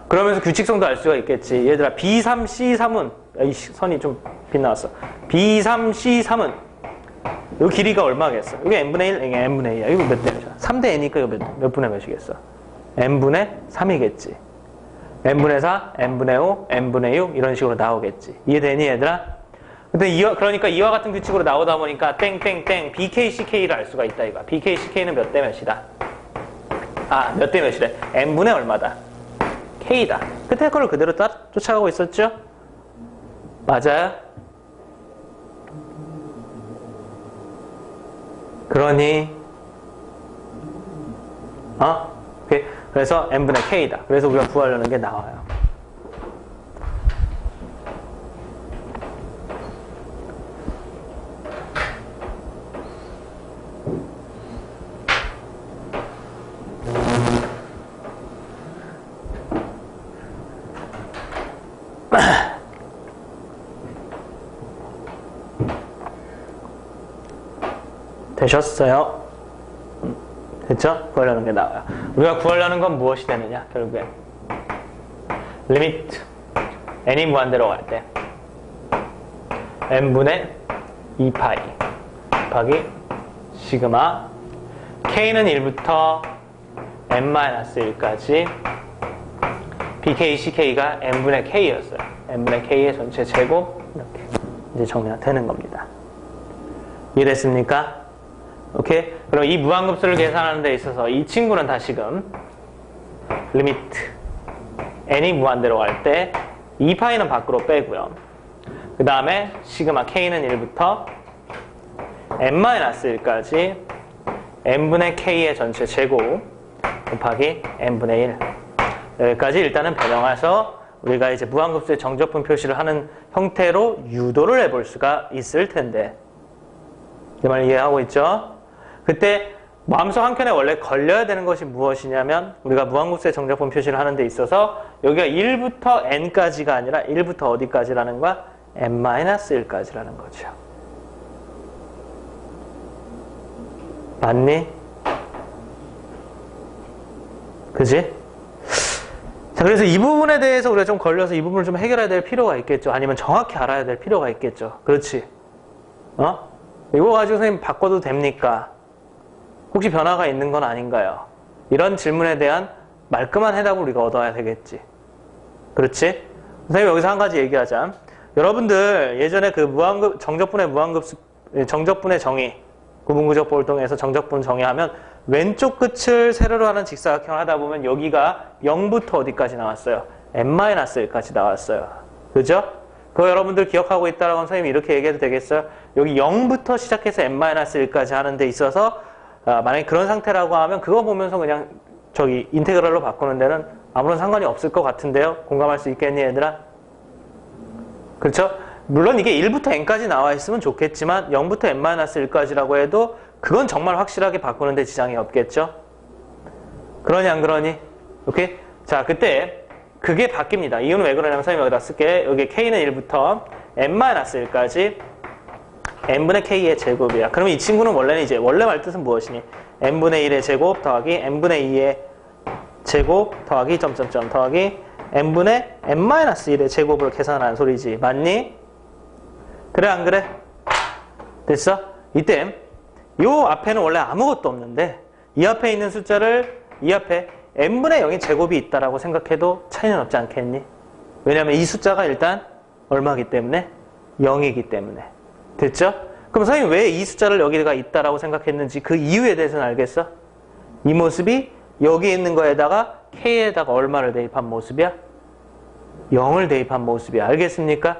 그러면서 규칙성도 알 수가 있겠지. 얘들아 B3, C3은 이 선이 좀 빗나왔어. B3, C3은 이 길이가 얼마겠어? 이게 n분의 1, 이게 n분의 2야. 이거 몇 대 몇이야? 3대 n이니까 이거 몇 분의 몇이겠어? n분의 3이겠지. n분의 4, n분의 5, n분의 6 이런 식으로 나오겠지. 이해되니 얘들아? 근데 그러니까 이와 같은 규칙으로 나오다 보니까 땡땡땡 BK, CK를 알 수가 있다 이거. BK, CK는 몇 대 몇이다? 몇 대 몇이래? n분의 얼마다? K다. 끝에 거를 그대로 쫓아가고 있었죠? 맞아요? 그러니 오케이. 그래서 n분의 K다. 그래서 우리가 구하려는 게 나와요. 되셨어요? 됐죠? 구하려는 게 나와요. 우리가 구하려는 건 무엇이 되느냐? 결국엔 리미트 n이 무한대로 갈 때 n분의 2파이 곱하기 시그마 k는 1부터 n-1까지 bk, ck가 n분의 k였어요. n분의 k의 전체 제곱 이렇게 이제 정리가 되는 겁니다. 이해됐습니까? 오케이? 그럼 이 무한급수를 계산하는 데 있어서 이 친구는 다시금 리미트 n이 무한대로 갈 때 2파이는 밖으로 빼고요. 그 다음에 시그마 k는 1부터 n-1까지 n분의 k의 전체 제곱 곱하기 n분의 1 여기까지 일단은 변형해서 우리가 이제 무한급수의 정적분 표시를 하는 형태로 유도를 해볼 수가 있을 텐데 이 말 이해하고 있죠? 그때 마음속 한켠에 원래 걸려야 되는 것이 무엇이냐면 우리가 무한급수의 정적분 표시를 하는 데 있어서 여기가 1부터 n까지가 아니라 1부터 어디까지라는 거야? n-1까지라는 거죠. 맞니? 그지? 자, 그래서 이 부분에 대해서 우리가 좀 걸려서 이 부분을 좀 해결해야 될 필요가 있겠죠. 아니면 정확히 알아야 될 필요가 있겠죠. 그렇지? 이거 가지고 선생님 바꿔도 됩니까? 혹시 변화가 있는 건 아닌가요? 이런 질문에 대한 말끔한 해답을 우리가 얻어야 되겠지. 그렇지? 선생님 여기서 한 가지 얘기하자. 여러분들 예전에 그 정적분의 정적분의 정의, 구분구적 볼동에서 정적분 정의하면 왼쪽 끝을 세로로 하는 직사각형을 하다 보면 여기가 0부터 어디까지 나왔어요? n-1까지 나왔어요. 그죠? 그거 여러분들 기억하고 있다라고 선생님이 이렇게 얘기해도 되겠어요? 여기 0부터 시작해서 n-1까지 하는 데 있어서 만약에 그런 상태라고 하면 그거 보면서 그냥 인테그랄로 바꾸는 데는 아무런 상관이 없을 것 같은데요? 공감할 수 있겠니 얘들아? 그렇죠? 물론 이게 1부터 n까지 나와 있으면 좋겠지만 0부터 n-1까지라고 해도 그건 정말 확실하게 바꾸는 데 지장이 없겠죠? 그러니 안 그러니? 오케이? 자, 그때 그게 바뀝니다. 이유는 왜 그러냐면 선생님이 여기다 쓸게. 여기 k는 1부터 n-1까지 n분의 k의 제곱이야. 그러면 이 친구는 원래 말뜻은 무엇이니? n분의 1의 제곱 더하기 n분의 2의 제곱 더하기 점점점 더하기 n분의 n-1의 제곱을 계산하는 소리지. 맞니? 그래 안 그래? 됐어? 이때 요 앞에는 원래 아무것도 없는데 이 앞에 있는 숫자를 이 앞에 n분의 0의 제곱이 있다라고 생각해도 차이는 없지 않겠니? 왜냐하면 이 숫자가 일단 얼마이기 때문에? 0이기 때문에. 됐죠? 그럼 선생님 왜 이 숫자를 여기가 있다라고 생각했는지 그 이유에 대해서는 알겠어? 이 모습이 여기 있는 거에다가 k에다가 얼마를 대입한 모습이야? 0을 대입한 모습이야. 알겠습니까?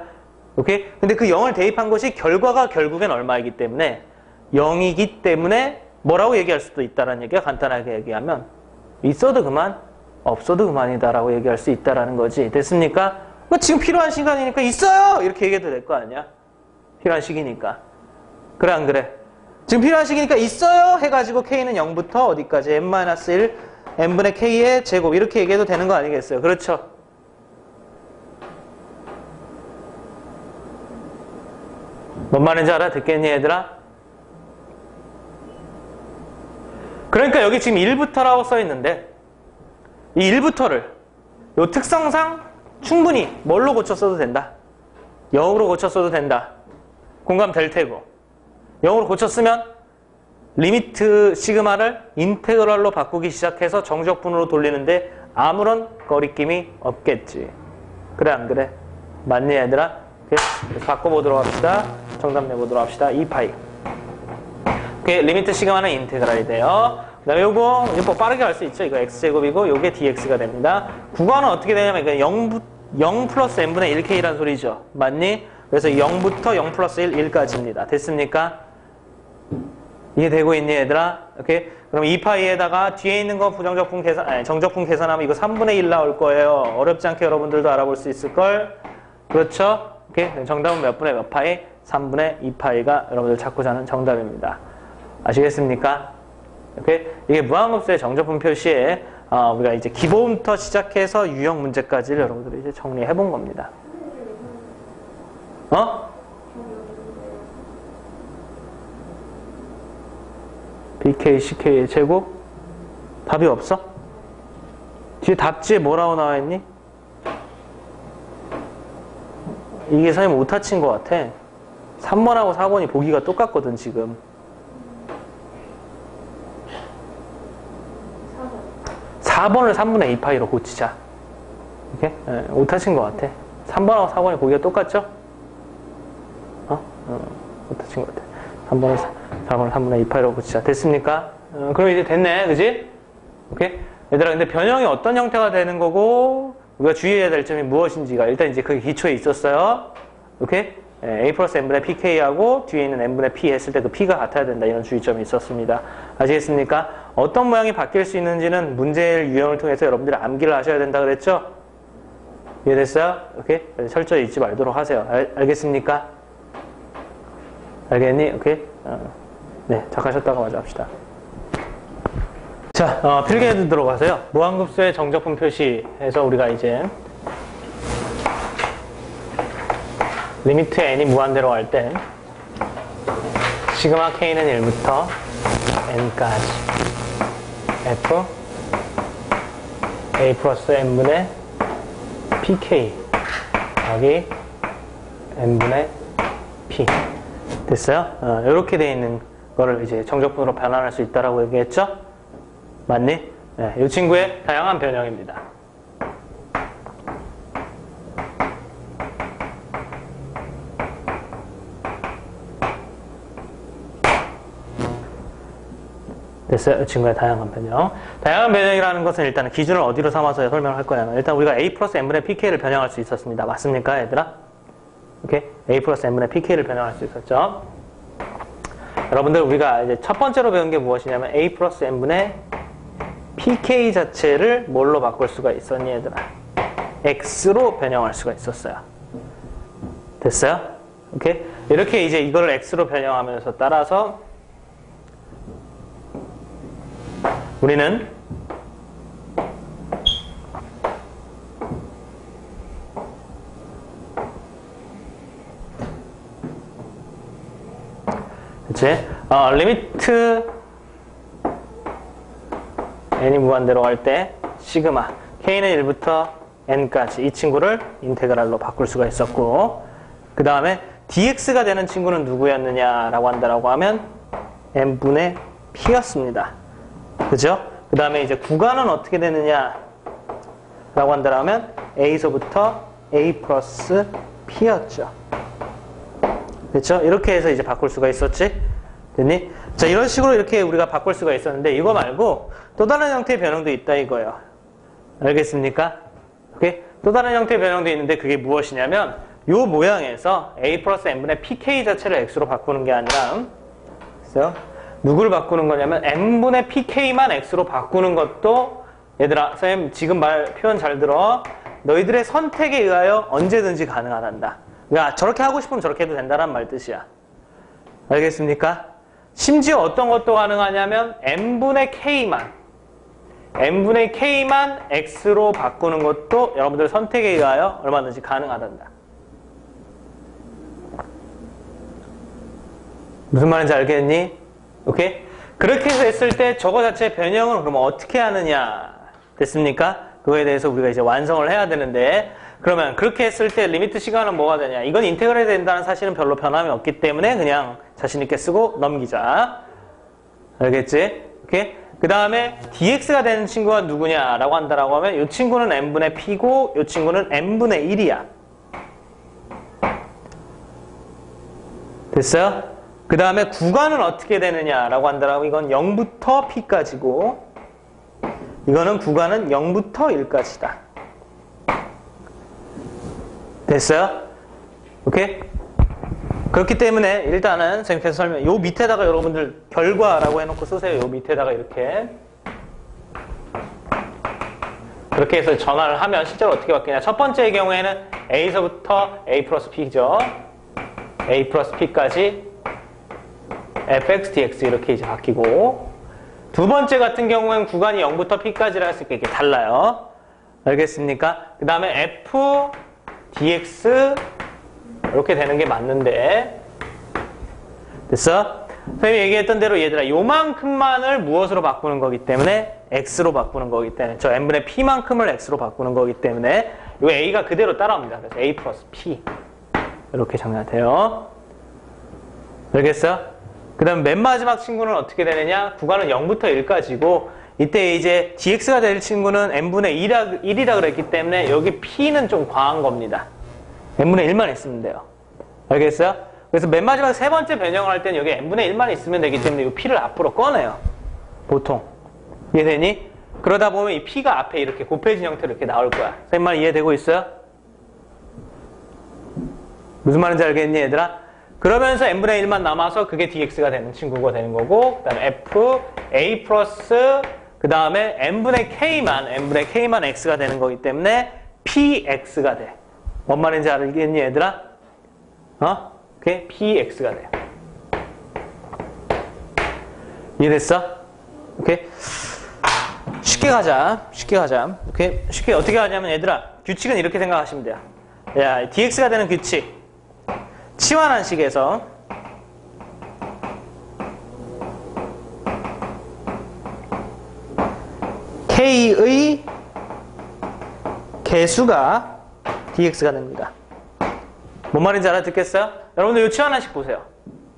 오케이? 근데 그 0을 대입한 것이 결과가 결국엔 얼마이기 때문에 0이기 때문에 뭐라고 얘기할 수도 있다는 얘기야. 간단하게 얘기하면 있어도 그만, 없어도 그만이다라고 얘기할 수 있다라는 거지. 됐습니까? 지금 필요한 시간이니까 있어요! 이렇게 얘기해도 될 거 아니야? 필요한 시기니까. 그래 안 그래? 지금 필요한 시기니까 있어요! 해가지고 k는 0부터 어디까지? n-1 n분의 k의 제곱 이렇게 얘기해도 되는 거 아니겠어요? 그렇죠? 뭔 말인지 알아? 듣겠니 얘들아? 그러니까 여기 지금 1부터라고 써있는데 이 1부터를 요 특성상 충분히 뭘로 고쳤어도 된다. 0으로 고쳤어도 된다. 공감될 테고 0으로 고쳤으면 리미트 시그마를 인테그랄로 바꾸기 시작해서 정적분으로 돌리는데 아무런 거리낌이 없겠지. 그래 안 그래? 맞니 얘들아? 그래서 바꿔보도록 합시다. 정답 내보도록 합시다. 2파이. 오케이, 리미트 시그마는 인테그랄이 돼요. 그 다음에 요거 이제 뭐 빠르게 할 수 있죠. 이거 x제곱이고 요게 dx가 됩니다. 구간은 어떻게 되냐면 이거 0 플러스 n분의 1k라는 소리죠. 맞니? 그래서 0부터 0 플러스 1, 1까지입니다. 됐습니까? 이해 되고 있니 얘들아? 오케이. 그럼 2파이에다가 뒤에 있는 거 부정적분 계산, 아니 정적분 계산하면 이거 3분의 1 나올 거예요. 어렵지 않게 여러분들도 알아볼 수 있을걸? 그렇죠? 오케이. 정답은 몇 분의 몇 파이? 3분의 2파이가 여러분들 찾고자 하는 정답입니다. 아시겠습니까? 오케이. 이게 무한급수의 정적분 표시에 우리가 이제 기본부터 시작해서 유형 문제까지를 여러분들이 이제 정리해 본 겁니다. BK, CK의 제곱? 답이 없어? 뒤에 답지에 뭐라고 나와 있니? 이게 선생님 오타 친 것 같아. 3번하고 4번이 보기가 똑같거든, 지금. 4번을 3분의 2파이로 고치자. 이렇게? 네, 오타 친 것 같아. 3번하고 4번이 보기가 똑같죠? 오타 친 것 같아. 4번을 3분의 2파이로 고치자. 됐습니까? 그럼 이제 됐네. 그지? 오케이? 얘들아, 근데 변형이 어떤 형태가 되는 거고, 우리가 주의해야 될 점이 무엇인지가 일단 이제 그게 기초에 있었어요. 오케이? a 플러스 n분의 pk하고 뒤에 있는 n분의 p 했을 때 그 p가 같아야 된다. 이런 주의점이 있었습니다. 아시겠습니까? 어떤 모양이 바뀔 수 있는지는 문제의 유형을 통해서 여러분들이 암기를 하셔야 된다 그랬죠? 이해됐어요? 오케이? 철저히 잊지 말도록 하세요. 알겠습니까? 알겠니? 오케이? 네, 작하셨다가 마저 합시다. 자, 필기해도 들어가세요. 무한급수의 정적분 표시해서 우리가 이제 리미트 n이 무한대로 할 때 시그마 k는 1부터 n까지 f a 플러스 n분의 pk 여기 n분의 p 됐어요? 이렇게 되어 있는 거를 이제 정적분으로 변환할 수 있다라고 얘기했죠? 맞니? 네, 이 친구의 다양한 변형입니다. 됐어요? 이 친구의 다양한 변형. 다양한 변형이라는 것은 일단 기준을 어디로 삼아서 설명을 할 거냐면 일단 우리가 a 플러스 n분의 pk를 변형할 수 있었습니다. 맞습니까, 얘들아? 오케이? a 플러스 n분의 pk를 변형할 수 있었죠. 여러분들 우리가 이제 첫 번째로 배운 게 무엇이냐면 a 플러스 n분의 pk 자체를 뭘로 바꿀 수가 있었니, 얘들아? x로 변형할 수가 있었어요. 됐어요? 오케이? 이렇게 이제 이걸 x로 변형하면서 따라서 우리는 그치? 리미트 n이 무한대로 할 때 시그마 k는 1부터 n까지 이 친구를 인테그랄로 바꿀 수가 있었고 그 다음에 dx가 되는 친구는 누구였느냐라고 한다라고 하면 n분의 p였습니다. 그죠? 그 다음에 이제 구간은 어떻게 되느냐라고 한다라면 a서부터 a 플러스 p였죠. 그렇죠? 이렇게 해서 이제 바꿀 수가 있었지? 됐니? 자, 이런 식으로 이렇게 우리가 바꿀 수가 있었는데 이거 말고 또 다른 형태의 변형도 있다 이거예요. 알겠습니까? 오케이? 또 다른 형태의 변형도 있는데 그게 무엇이냐면 요 모양에서 a 플러스 n분의 pk 자체를 x로 바꾸는 게 아니라 그래서 누구를 바꾸는 거냐면 n분의 pk만 x로 바꾸는 것도 얘들아 선생님 지금 표현 잘 들어. 너희들의 선택에 의하여 언제든지 가능하단다. 그러니까 저렇게 하고 싶으면 저렇게 해도 된다는 말 뜻이야. 알겠습니까? 심지어 어떤 것도 가능하냐면 n분의 k만 x로 바꾸는 것도 여러분들 선택에 의하여 얼마든지 가능하단다. 무슨 말인지 알겠니? 오케이? 그렇게 해서 했을 때 저거 자체 변형을 그러면 어떻게 하느냐 됐습니까? 그거에 대해서 우리가 이제 완성을 해야 되는데 그러면 그렇게 했을 때 리미트 시간은 뭐가 되냐? 이건 인테그랄이 된다는 사실은 별로 변함이 없기 때문에 그냥 자신 있게 쓰고 넘기자. 알겠지? 오케이? 그 다음에 dx가 되는 친구가 누구냐라고 한다라고 하면 이 친구는 n분의 p고 이 친구는 n분의 1이야. 됐어요? 그 다음에 구간은 어떻게 되느냐라고 한다라고 이건 0부터 p까지고 이거는 구간은 0부터 1까지다. 됐어요? 오케이? 그렇기 때문에 일단은 선생님 계속 설명, 요 밑에다가 여러분들 결과라고 해놓고 쓰세요. 요 밑에다가 이렇게. 그렇게 해서 전환을 하면 실제로 어떻게 바뀌냐. 첫 번째의 경우에는 A서부터 A 플러스 P죠. A 플러스 P까지 fx, dx 이렇게 이제 바뀌고 두 번째 같은 경우에는 구간이 0부터 P까지라 했을 때 이렇게 달라요. 알겠습니까? 그 다음에 f, dx 이렇게 되는 게 맞는데 됐어? 선생님이 얘기했던 대로 얘들아 요만큼만을 무엇으로 바꾸는 거기 때문에 x로 바꾸는 거기 때문에 저 n분의 p만큼을 x로 바꾸는 거기 때문에 요 a가 그대로 따라옵니다. 그래서 a 플러스 p 이렇게 정리가 돼요. 알겠어? 그 다음 맨 마지막 친구는 어떻게 되느냐? 구간은 0부터 1까지고 이때 이제 dx가 될 친구는 n분의 1이라 그랬기 때문에 여기 p는 좀 과한 겁니다. n분의 1만 있으면 돼요. 알겠어요? 그래서 맨 마지막 세 번째 변형을 할 때는 여기 n분의 1만 있으면 되기 때문에 이 p를 앞으로 꺼내요. 보통. 이해되니? 그러다 보면 이 p가 앞에 이렇게 곱해진 형태로 이렇게 나올 거야. 선생님 말 이해되고 있어요? 무슨 말인지 알겠니 얘들아? 그러면서 n분의 1만 남아서 그게 dx가 되는 친구가 되는 거고 그 다음에 f, a 플러스 그 다음에 n분의 k만 x가 되는 거기 때문에 px가 돼. 뭔 말인지 알겠니 얘들아? 오케이? px가 돼요. 이해됐어? 오케이? 쉽게 가자. 오케이? 쉽게 어떻게 하냐면 얘들아 규칙은 이렇게 생각하시면 돼요. 야, dx가 되는 규칙. 치환한식에서 k의 개수가 dx가 됩니다. 뭔 말인지 알아듣겠어요? 여러분들 이 치환한식 보세요.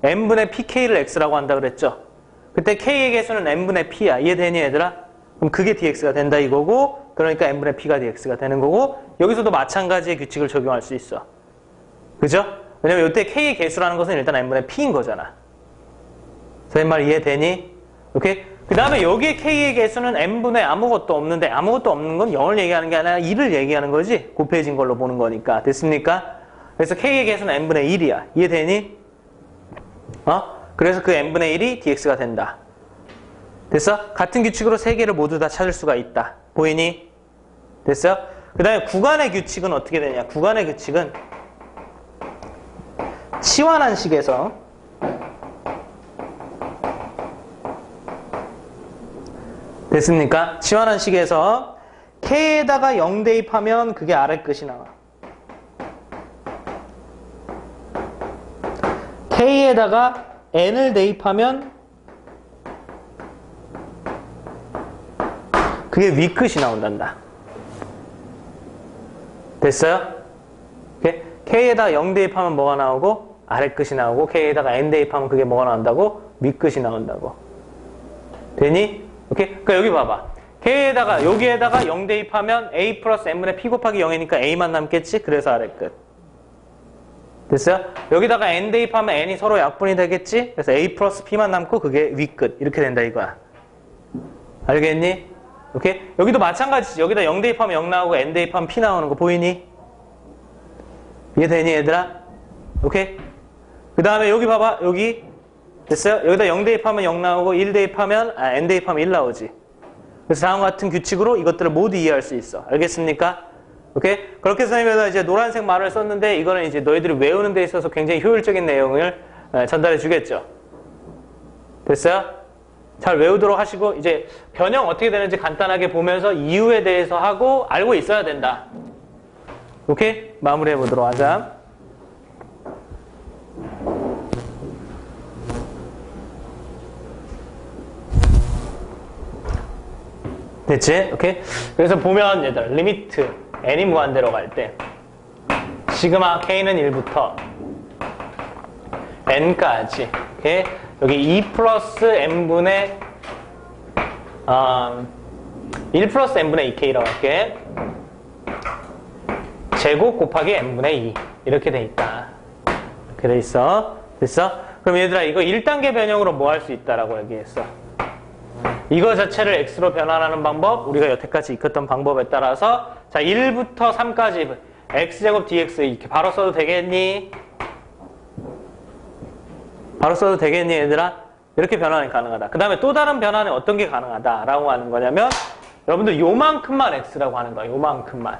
n분의 pk를 x라고 한다 그랬죠? 그때 k의 개수는 n분의 p야. 이해되니 얘들아? 그럼 그게 dx가 된다 이거고 그러니까 n분의 p가 dx가 되는 거고 여기서도 마찬가지의 규칙을 적용할 수 있어. 그죠? 왜냐면 이때 k의 개수라는 것은 일단 n분의 p인 거잖아. 선생님 말 이해되니? 오케이? 그 다음에 여기에 k의 개수는 n분의 아무것도 없는데 아무것도 없는 건 0을 얘기하는 게 아니라 1을 얘기하는 거지. 곱해진 걸로 보는 거니까. 됐습니까? 그래서 k의 개수는 n분의 1이야. 이해되니? 그래서 그 n분의 1이 dx가 된다. 됐어? 같은 규칙으로 세 개를 모두 다 찾을 수가 있다. 보이니? 됐어요? 그 다음에 구간의 규칙은 어떻게 되냐? 구간의 규칙은 치환한식에서 됐습니까? 치환한식에서 k에다가 0 대입하면 그게 아래 끝이 나와. k에다가 n을 대입하면 그게 위 끝이 나온단다. 됐어요? 오케이? k에다가 0 대입하면 뭐가 나오고 아래 끝이 나오고 k에다가 n 대입하면 그게 뭐가 나온다고? 위 끝이 나온다고. 되니? 오케이? 그러니까 여기 봐봐. k에다가 여기에다가 0 대입하면 a 플러스 n분의 p 곱하기 0이니까 a만 남겠지? 그래서 아래 끝. 됐어요? 여기다가 n 대입하면 n이 서로 약분이 되겠지? 그래서 a 플러스 p만 남고 그게 위 끝. 이렇게 된다 이거야. 알겠니? 오케이? 여기도 마찬가지지. 여기다 0 대입하면 0 나오고 n 대입하면 p 나오는 거 보이니? 이해되니 얘들아? 오케이? 그 다음에 여기 봐봐. 여기 됐어요? 여기다 0 대입하면 0 나오고 1 대입하면 n 대입하면 1 나오지. 그래서 다음과 같은 규칙으로 이것들을 모두 이해할 수 있어. 알겠습니까? 오케이? 그렇게 해서 선생님이 이제 노란색 말을 썼는데 이거는 이제 너희들이 외우는 데 있어서 굉장히 효율적인 내용을 전달해 주겠죠. 됐어요? 잘 외우도록 하시고 이제 변형 어떻게 되는지 간단하게 보면서 이유에 대해서 하고 알고 있어야 된다. 오케이? 마무리해 보도록 하자. 됐지? 오케이? 그래서 보면 얘들 리미트 n이 무한대로 갈 때 시그마 k는 1부터 n까지 오케이? 여기 2 플러스 n분의 1 플러스 n분의 2k라고 할게. 제곱 곱하기 n분의 2 이렇게 돼 있다. 이렇게 돼 있어. 됐어? 그럼 얘들아 이거 1단계 변형으로 뭐 할 수 있다라고 얘기했어. 이거 자체를 x로 변환하는 방법, 우리가 여태까지 익혔던 방법에 따라서 자 1부터 3까지 x제곱 dx 이렇게 바로 써도 되겠니? 바로 써도 되겠니 얘들아? 이렇게 변환이 가능하다. 그 다음에 또 다른 변환은 어떤 게 가능하다라고 하는 거냐면 여러분들 요만큼만 x라고 하는 거야. 요만큼만.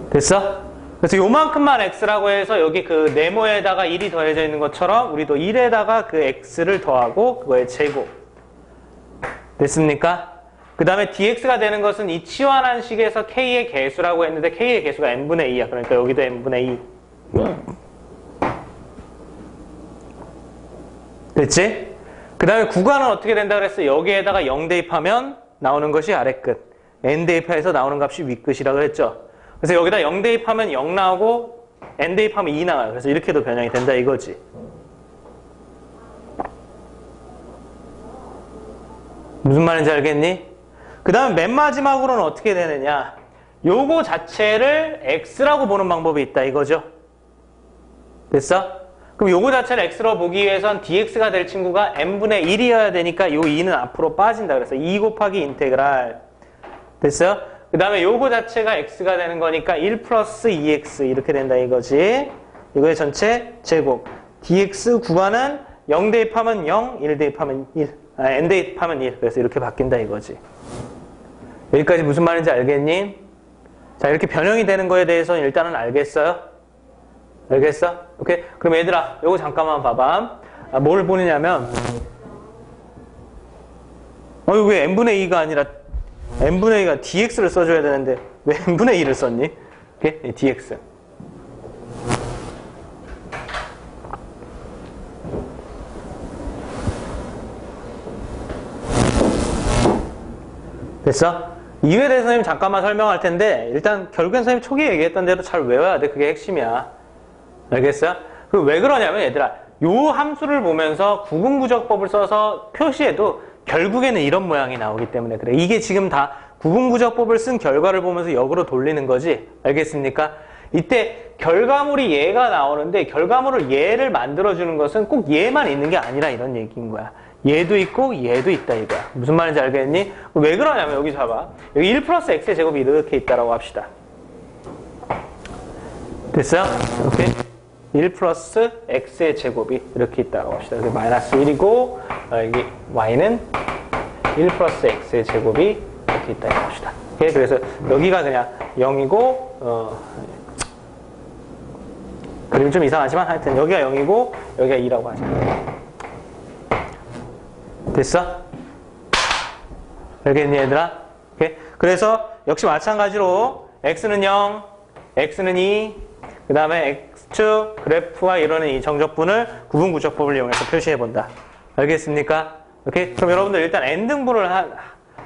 됐어? 그래서 요만큼만 x라고 해서 여기 그 네모에다가 1이 더해져 있는 것처럼 우리도 1에다가 그 x를 더하고 그거의 제곱. 됐습니까? 그 다음에 dx가 되는 것은 이 치환한 식에서 k의 개수라고 했는데 k의 개수가 n분의 2야. 그러니까 여기도 n분의 2. 됐지? 그 다음에 구간은 어떻게 된다 그랬어? 여기에다가 0 대입하면 나오는 것이 아래끝. n 대입해서 나오는 값이 윗끝이라고 했죠. 그래서 여기다 0 대입하면 0 나오고 n 대입하면 2 나와요. 그래서 이렇게도 변형이 된다 이거지. 무슨 말인지 알겠니? 그 다음에 맨 마지막으로는 어떻게 되느냐. 요거 자체를 x라고 보는 방법이 있다 이거죠. 됐어? 그럼 요거 자체를 x로 보기 위해선 dx가 될 친구가 n분의 1이어야 되니까 요 2는 앞으로 빠진다. 그래서 2 곱하기 인테그랄. 됐어요? 그 다음에 요거 자체가 x가 되는 거니까 1 플러스 2x 이렇게 된다 이거지. 이거의 전체 제곱. dx 구간은 0 대입하면 0, 1 대입하면 1, n 대입하면 1. 그래서 이렇게 바뀐다 이거지. 여기까지 무슨 말인지 알겠니? 자, 이렇게 변형이 되는 거에 대해서는 일단은 알겠어요? 알겠어? 오케이? 그럼 얘들아, 요거 잠깐만 봐봐. 뭘 보느냐면, 이거 왜 n분의 2가 아니라 n분의 2가 dx를 써줘야 되는데, 왜 n분의 2를 썼니? 오케이? dx. 됐어? 이거에 대해서 선생님 잠깐만 설명할 텐데, 일단 결국엔 선생님 초기에 얘기했던 대로 잘 외워야 돼. 그게 핵심이야. 알겠어요? 왜 그러냐면 얘들아 요 함수를 보면서 구분구적법을 써서 표시해도 결국에는 이런 모양이 나오기 때문에 그래. 이게 지금 다 구분구적법을 쓴 결과를 보면서 역으로 돌리는 거지. 알겠습니까? 이때 결과물이 얘가 나오는데 결과물을 얘를 만들어주는 것은 꼭 얘만 있는 게 아니라 이런 얘기인 거야. 얘도 있고 얘도 있다 이거야. 무슨 말인지 알겠니? 왜 그러냐면 여기 봐봐. 여기 1 플러스 x의 제곱이 이렇게 있다라고 합시다. 됐어요? 오케이? 1 플러스 x의 제곱이 이렇게 있다고 합시다. 그래서 마이너스 1이고 여기 y는 1 플러스 x의 제곱이 이렇게 있다고 합시다. 오케이? 그래서 여기가 그냥 0이고 그림이 좀 이상하지만 하여튼 여기가 0이고 여기가 2라고 하자. 됐어? 알겠니 얘들아? 오케이? 그래서 역시 마찬가지로 x는 0, x는 2, 그 다음에 x축, 그래프와 이루는 이 정적분을 구분구적법을 이용해서 표시해본다. 알겠습니까? 오케이? 그럼 여러분들 일단 n등분을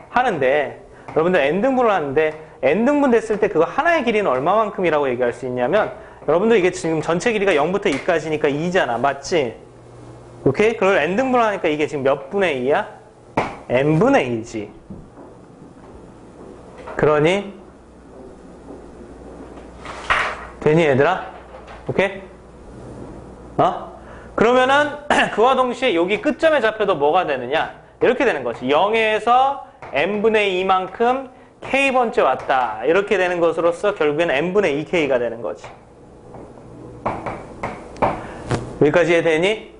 하는데 여러분들 n등분을 하는데 n등분 됐을 때 그거 하나의 길이는 얼마만큼이라고 얘기할 수 있냐면 여러분들 이게 지금 전체 길이가 0부터 2까지니까 2잖아. 맞지? 오케이? 그걸 n등분을 하니까 이게 지금 몇 분의 2야? n분의 2지. 그러니 되니 얘들아? 오케이? 그러면은 그와 동시에 여기 끝점의 좌표도 뭐가 되느냐? 이렇게 되는 거지. 0에서 n분의 2만큼 k번째 왔다. 이렇게 되는 것으로서 결국엔 n분의 2k가 되는 거지. 여기까지 이해되니?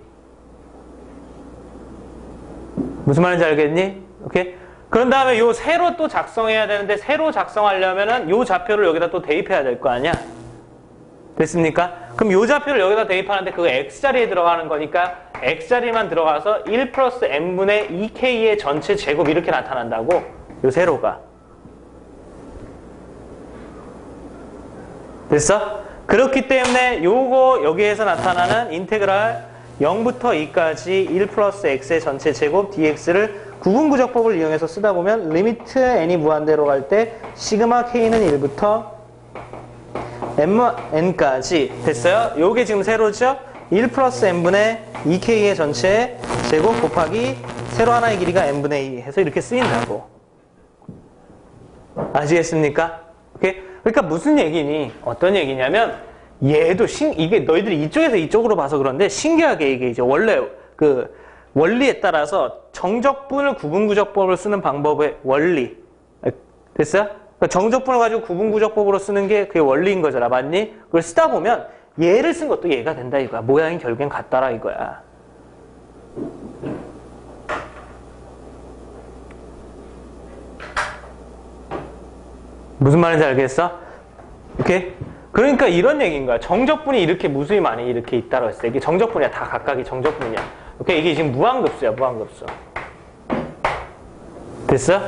무슨 말인지 알겠니? 오케이? 그런 다음에 요 세로 또 작성해야 되는데 세로 작성하려면은 요 좌표를 여기다 또 대입해야 될 거 아니야? 됐습니까? 그럼 요 좌표를 여기다 대입하는데 그거 x자리에 들어가는 거니까 x자리만 들어가서 1 플러스 n분의 2k의 전체 제곱 이렇게 나타난다고 요 세로가. 됐어? 그렇기 때문에 요거 여기에서 나타나는 인테그랄 0부터 2까지 1 플러스 x의 전체 제곱 dx를 구분구적법을 이용해서 쓰다 보면 리미트 n이 무한대로 갈 때 시그마 k는 1부터 n까지 됐어요? 요게 지금 세로죠? 1 플러스 n분의 2k의 전체 제곱 곱하기 세로 하나의 길이가 n분의 2 해서 이렇게 쓰인다고. 아시겠습니까? 오케이? 그러니까 무슨 얘기니? 어떤 얘기냐면 얘도 이게 너희들이 이쪽에서 이쪽으로 봐서 그런데 신기하게 이게 이제 원래 그 원리에 따라서 정적분을 구분구적법으로 쓰는 방법의 원리. 됐어요? 그러니까 정적분을 가지고 구분구적법으로 쓰는 게 그게 원리인 거잖아. 맞니? 그걸 쓰다 보면 얘를 쓴 것도 얘가 된다 이거야. 모양이 결국엔 같다라 이거야. 무슨 말인지 알겠어? 오케이? 그러니까 이런 얘기인 거야. 정적분이 이렇게 무수히 많이 이렇게 있다고 했어. 이게 정적분이야. 다 각각이 정적분이야. 오케이? 이게 지금 무한급수야. 무한급수. 됐어?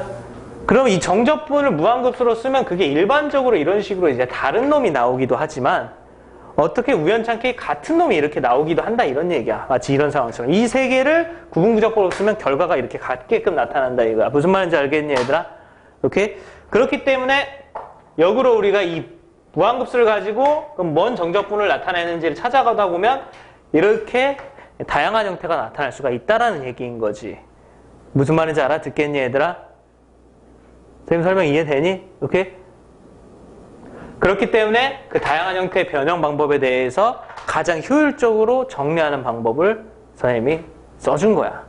그럼 이 정적분을 무한급수로 쓰면 그게 일반적으로 이런 식으로 이제 다른 놈이 나오기도 하지만 어떻게 우연찮게 같은 놈이 이렇게 나오기도 한다 이런 얘기야. 마치 이런 상황처럼. 이 세 개를 구분구적법으로 쓰면 결과가 이렇게 같게끔 나타난다 이거야. 무슨 말인지 알겠니 얘들아? 오케이? 그렇기 때문에 역으로 우리가 이 무한급수를 가지고 그럼 뭔 정적분을 나타내는지를 찾아가다 보면 이렇게 다양한 형태가 나타날 수가 있다라는 얘기인 거지. 무슨 말인지 알아듣겠니 얘들아? 선생님 설명 이해되니? 오케이? 그렇기 때문에 그 다양한 형태의 변형 방법에 대해서 가장 효율적으로 정리하는 방법을 선생님이 써준 거야.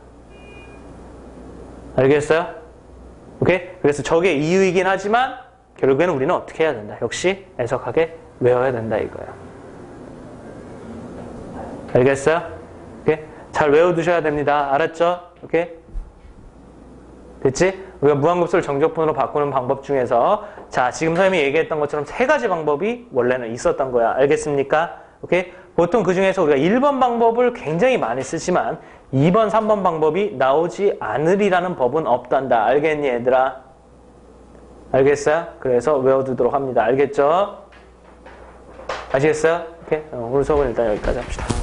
알겠어요? 오케이? 그래서 저게 이유이긴 하지만 결국에는 우리는 어떻게 해야 된다? 역시 애석하게 외워야 된다 이거야. 알겠어요? 오케이? 잘 외워두셔야 됩니다. 알았죠? 오케이? 됐지? 우리가 무한급수를 정적분으로 바꾸는 방법 중에서 자 지금 선생님이 얘기했던 것처럼 세 가지 방법이 원래는 있었던 거야. 알겠습니까? 오케이? 보통 그 중에서 우리가 1번 방법을 굉장히 많이 쓰지만 2번, 3번 방법이 나오지 않으리라는 법은 없단다. 알겠니 얘들아? 알겠어요? 그래서 외워두도록 합니다. 알겠죠? 아시겠어요? 오케이? 오늘 수업은 일단 여기까지 합시다.